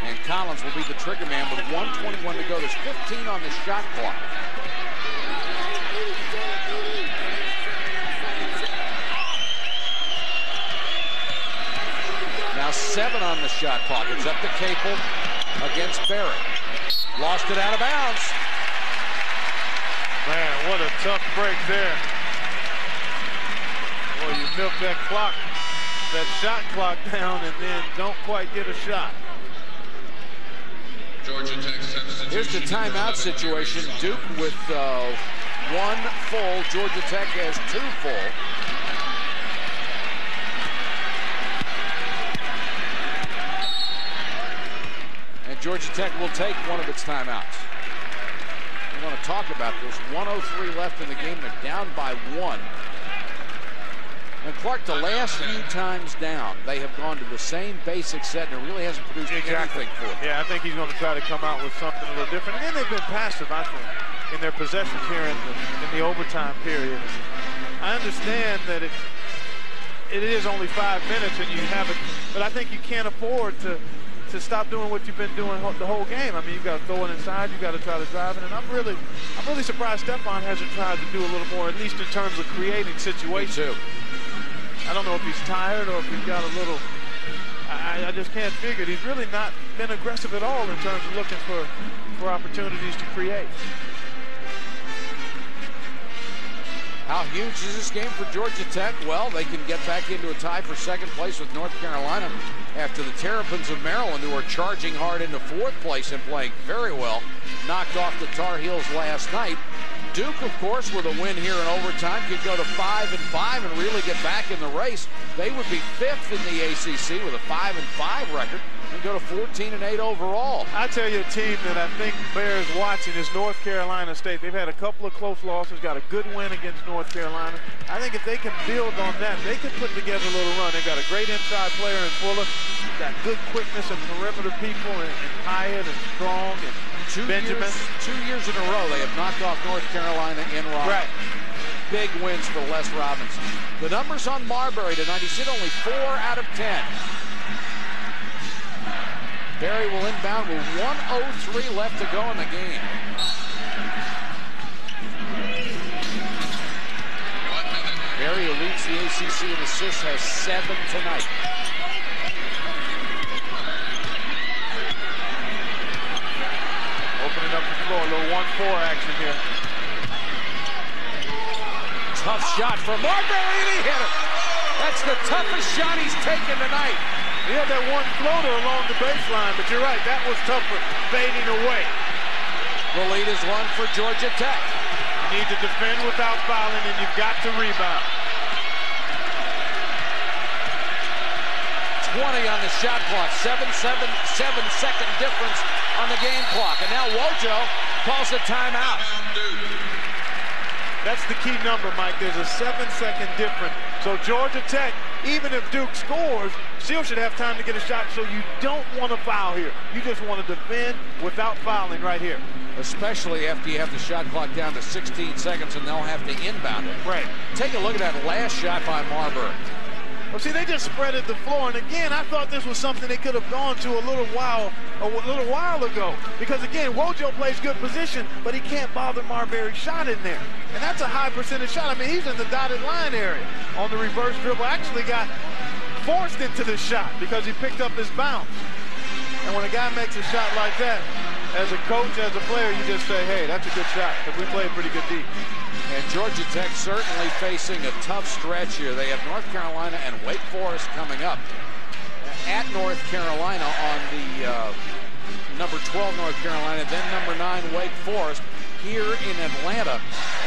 And Collins will be the trigger man with 1:21 to go. There's 15 on the shot clock. Now 7 on the shot clock. It's up to Capel against Barrett. Lost it out of bounds. Man, what a tough break there. Boy, you milk that clock, that shot clock down, and then don't quite get a shot. Georgia Tech substitution. Here's the timeout situation. Duke with 1 full. Georgia Tech has 2 full. And Georgia Tech will take one of its timeouts. I want to talk about this. 1:03 left in the game. They're down by 1. And Clark, the last few times down, they have gone to the same basic set, and it really hasn't produced anything for them. Yeah, I think he's going to try to come out with something a little different. And then they've been passive, I think, in their possessions here in the overtime period. I understand that it is only 5 minutes and you have it, but I think you can't afford to stop doing what you've been doing the whole game. I mean, you've got to throw it inside, you've got to try to drive it, and I'm really surprised Stephon hasn't tried to do a little more, at least in terms of creating situations. Me too. I don't know if he's tired or if he's got a little, I just can't figure it. He's really not been aggressive at all in terms of looking for opportunities to create. How huge is this game for Georgia Tech? Well, they can get back into a tie for 2nd place with North Carolina after the Terrapins of Maryland, who are charging hard into 4th place and playing very well, knocked off the Tar Heels last night. Duke, of course, with a win here in overtime, could go to 5-5 and really get back in the race. They would be 5th in the ACC with a 5-5 record and go to 14-8 overall. I tell you, a team that I think bears watching is North Carolina State. They've had a couple of close losses, got a good win against North Carolina. I think if they can build on that, they can put together a little run. They've got a great inside player in Fuller, got good quickness and perimeter people and Hyatt and Strong and Benjamin. 2 years in a row, they have knocked off North Carolina in Raleigh. Right. Big wins for Les Robinson. The numbers on Marbury tonight, he's hit only 4 out of 10. Barry will inbound with 1:03 left to go in the game. Barry, who leads the ACC in assists, has 7 tonight. Opening up the floor, a little 1-4 action here. Tough shot for Marbury, and he hit it. That's the toughest shot he's taken tonight. He had that one floater along the baseline, but you're right, that was tougher, fading away. The lead is one for Georgia Tech. You need to defend without fouling, and you've got to rebound. 20 on the shot clock, 7-second difference on the game clock. And now Wojo calls a timeout. That's the key number, Mike. There's a 7-second difference. So Georgia Tech, even if Duke scores, still should have time to get a shot, so you don't want to foul here. You just want to defend without fouling right here. Especially after you have the shot clock down to 16 seconds and they'll have to inbound it. Right. Take a look at that last shot by Marbury. Well, see, they just spreaded the floor, and again, I thought this was something they could have gone to a little while ago. Because again, Wojo plays good position, but he can't bother Marbury's shot in there. And that's a high percentage shot. I mean, he's in the dotted line area on the reverse dribble. Actually got forced into this shot because he picked up his bounce. And when a guy makes a shot like that, as a coach, as a player, you just say, hey, that's a good shot, because we played pretty good deep. And Georgia Tech certainly facing a tough stretch here. They have North Carolina and Wake Forest coming up. At North Carolina on the number 12 North Carolina, then number 9 Wake Forest here in Atlanta.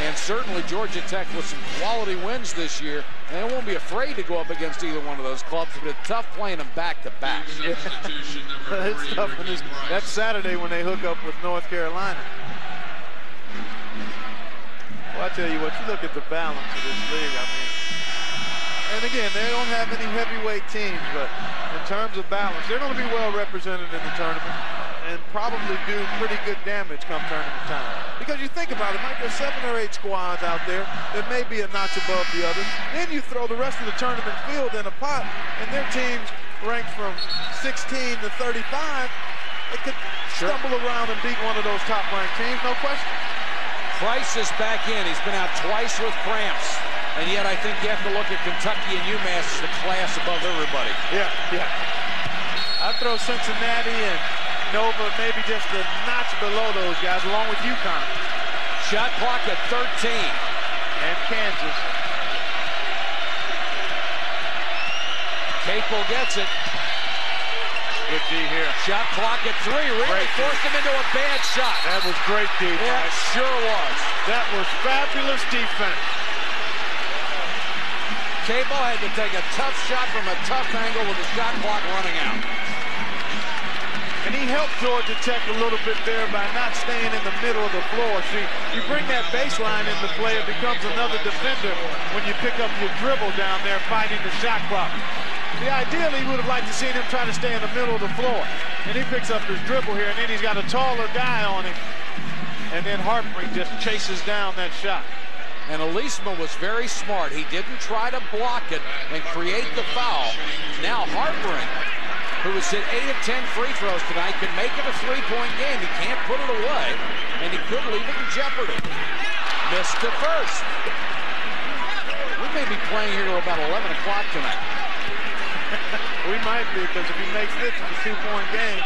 And certainly Georgia Tech with some quality wins this year. And they won't be afraid to go up against either one of those clubs, but it's tough playing them back-to-back. Yeah. It's tough. That's Saturday when they hook up with North Carolina. Well, I tell you what, you look at the balance of this league, I mean, and again, they don't have any heavyweight teams, but in terms of balance, they're going to be well represented in the tournament and probably do pretty good damage come tournament time. Because you think about it, Mike, there's 7 or 8 squads out there that may be a notch above the others. Then you throw the rest of the tournament field in a pot, and their teams ranked from 16 to 35. They could stumble around and beat one of those top-ranked teams, no question. Price is back in. He's been out twice with cramps. And yet I think you have to look at Kentucky and UMass as the class above everybody. Yeah. I'd throw Cincinnati and Nova maybe just a notch below those guys, along with UConn. Shot clock at 13. And Kansas. Capel gets it. Good D here. Shot clock at 3. Really forced him into a bad shot. That was great defense. Yeah, it sure was. That was fabulous defense. Capel had to take a tough shot from a tough angle with the shot clock running out. And he helped Georgia Tech a little bit there by not staying in the middle of the floor. See, you bring that baseline into play, it becomes another defender when you pick up your dribble down there fighting the shot clock. See, ideally, we would have liked to see him try to stay in the middle of the floor. And he picks up his dribble here, and then he's got a taller guy on him. And then Hartman just chases down that shot. And Elisma was very smart. He didn't try to block it and create the foul. Now Hartman, who has hit 8 of 10 free throws tonight, can make it a 3-point game. He can't put it away, and he could leave it in jeopardy. Missed the first. We may be playing here till about 11 o'clock tonight. We might be, because if he makes this, it's a 2-point game.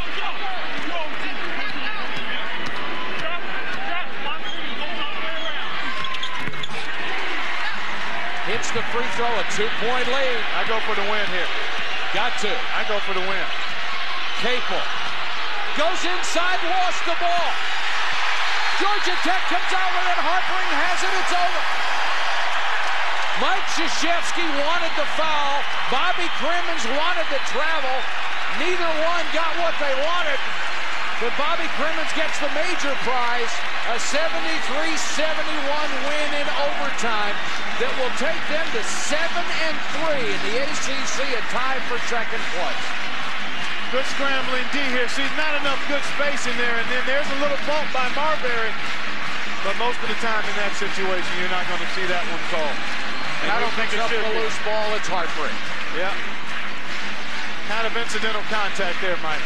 Hits the free throw, a 2-point lead. I go for the win here. Got to. I go for the win. Capel goes inside, lost the ball. Georgia Tech comes out with it. Harpering has it. It's over. Mike Krzyzewski wanted the foul. Bobby Crimmins wanted to travel. Neither one got what they wanted. But Bobby Crimmins gets the major prize, a 73-71 win in overtime that will take them to 7-3 in the ACC, a tie for second place. Good scrambling D here. See, not enough good space in there, and then there's a little bump by Marbury. But most of the time in that situation, you're not going to see that one called. And I don't think it should be. A loose ball, it's heartbreak. Yeah. Kind of incidental contact there, Mike.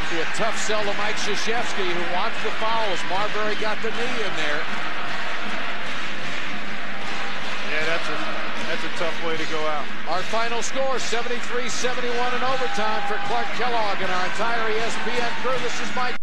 Be a tough sell to Mike Krzyzewski, who wants the foul as Marbury got the knee in there. Yeah, that's a tough way to go out. Our final score, 73-71 in overtime for Clark Kellogg and our entire ESPN crew. This is Mike.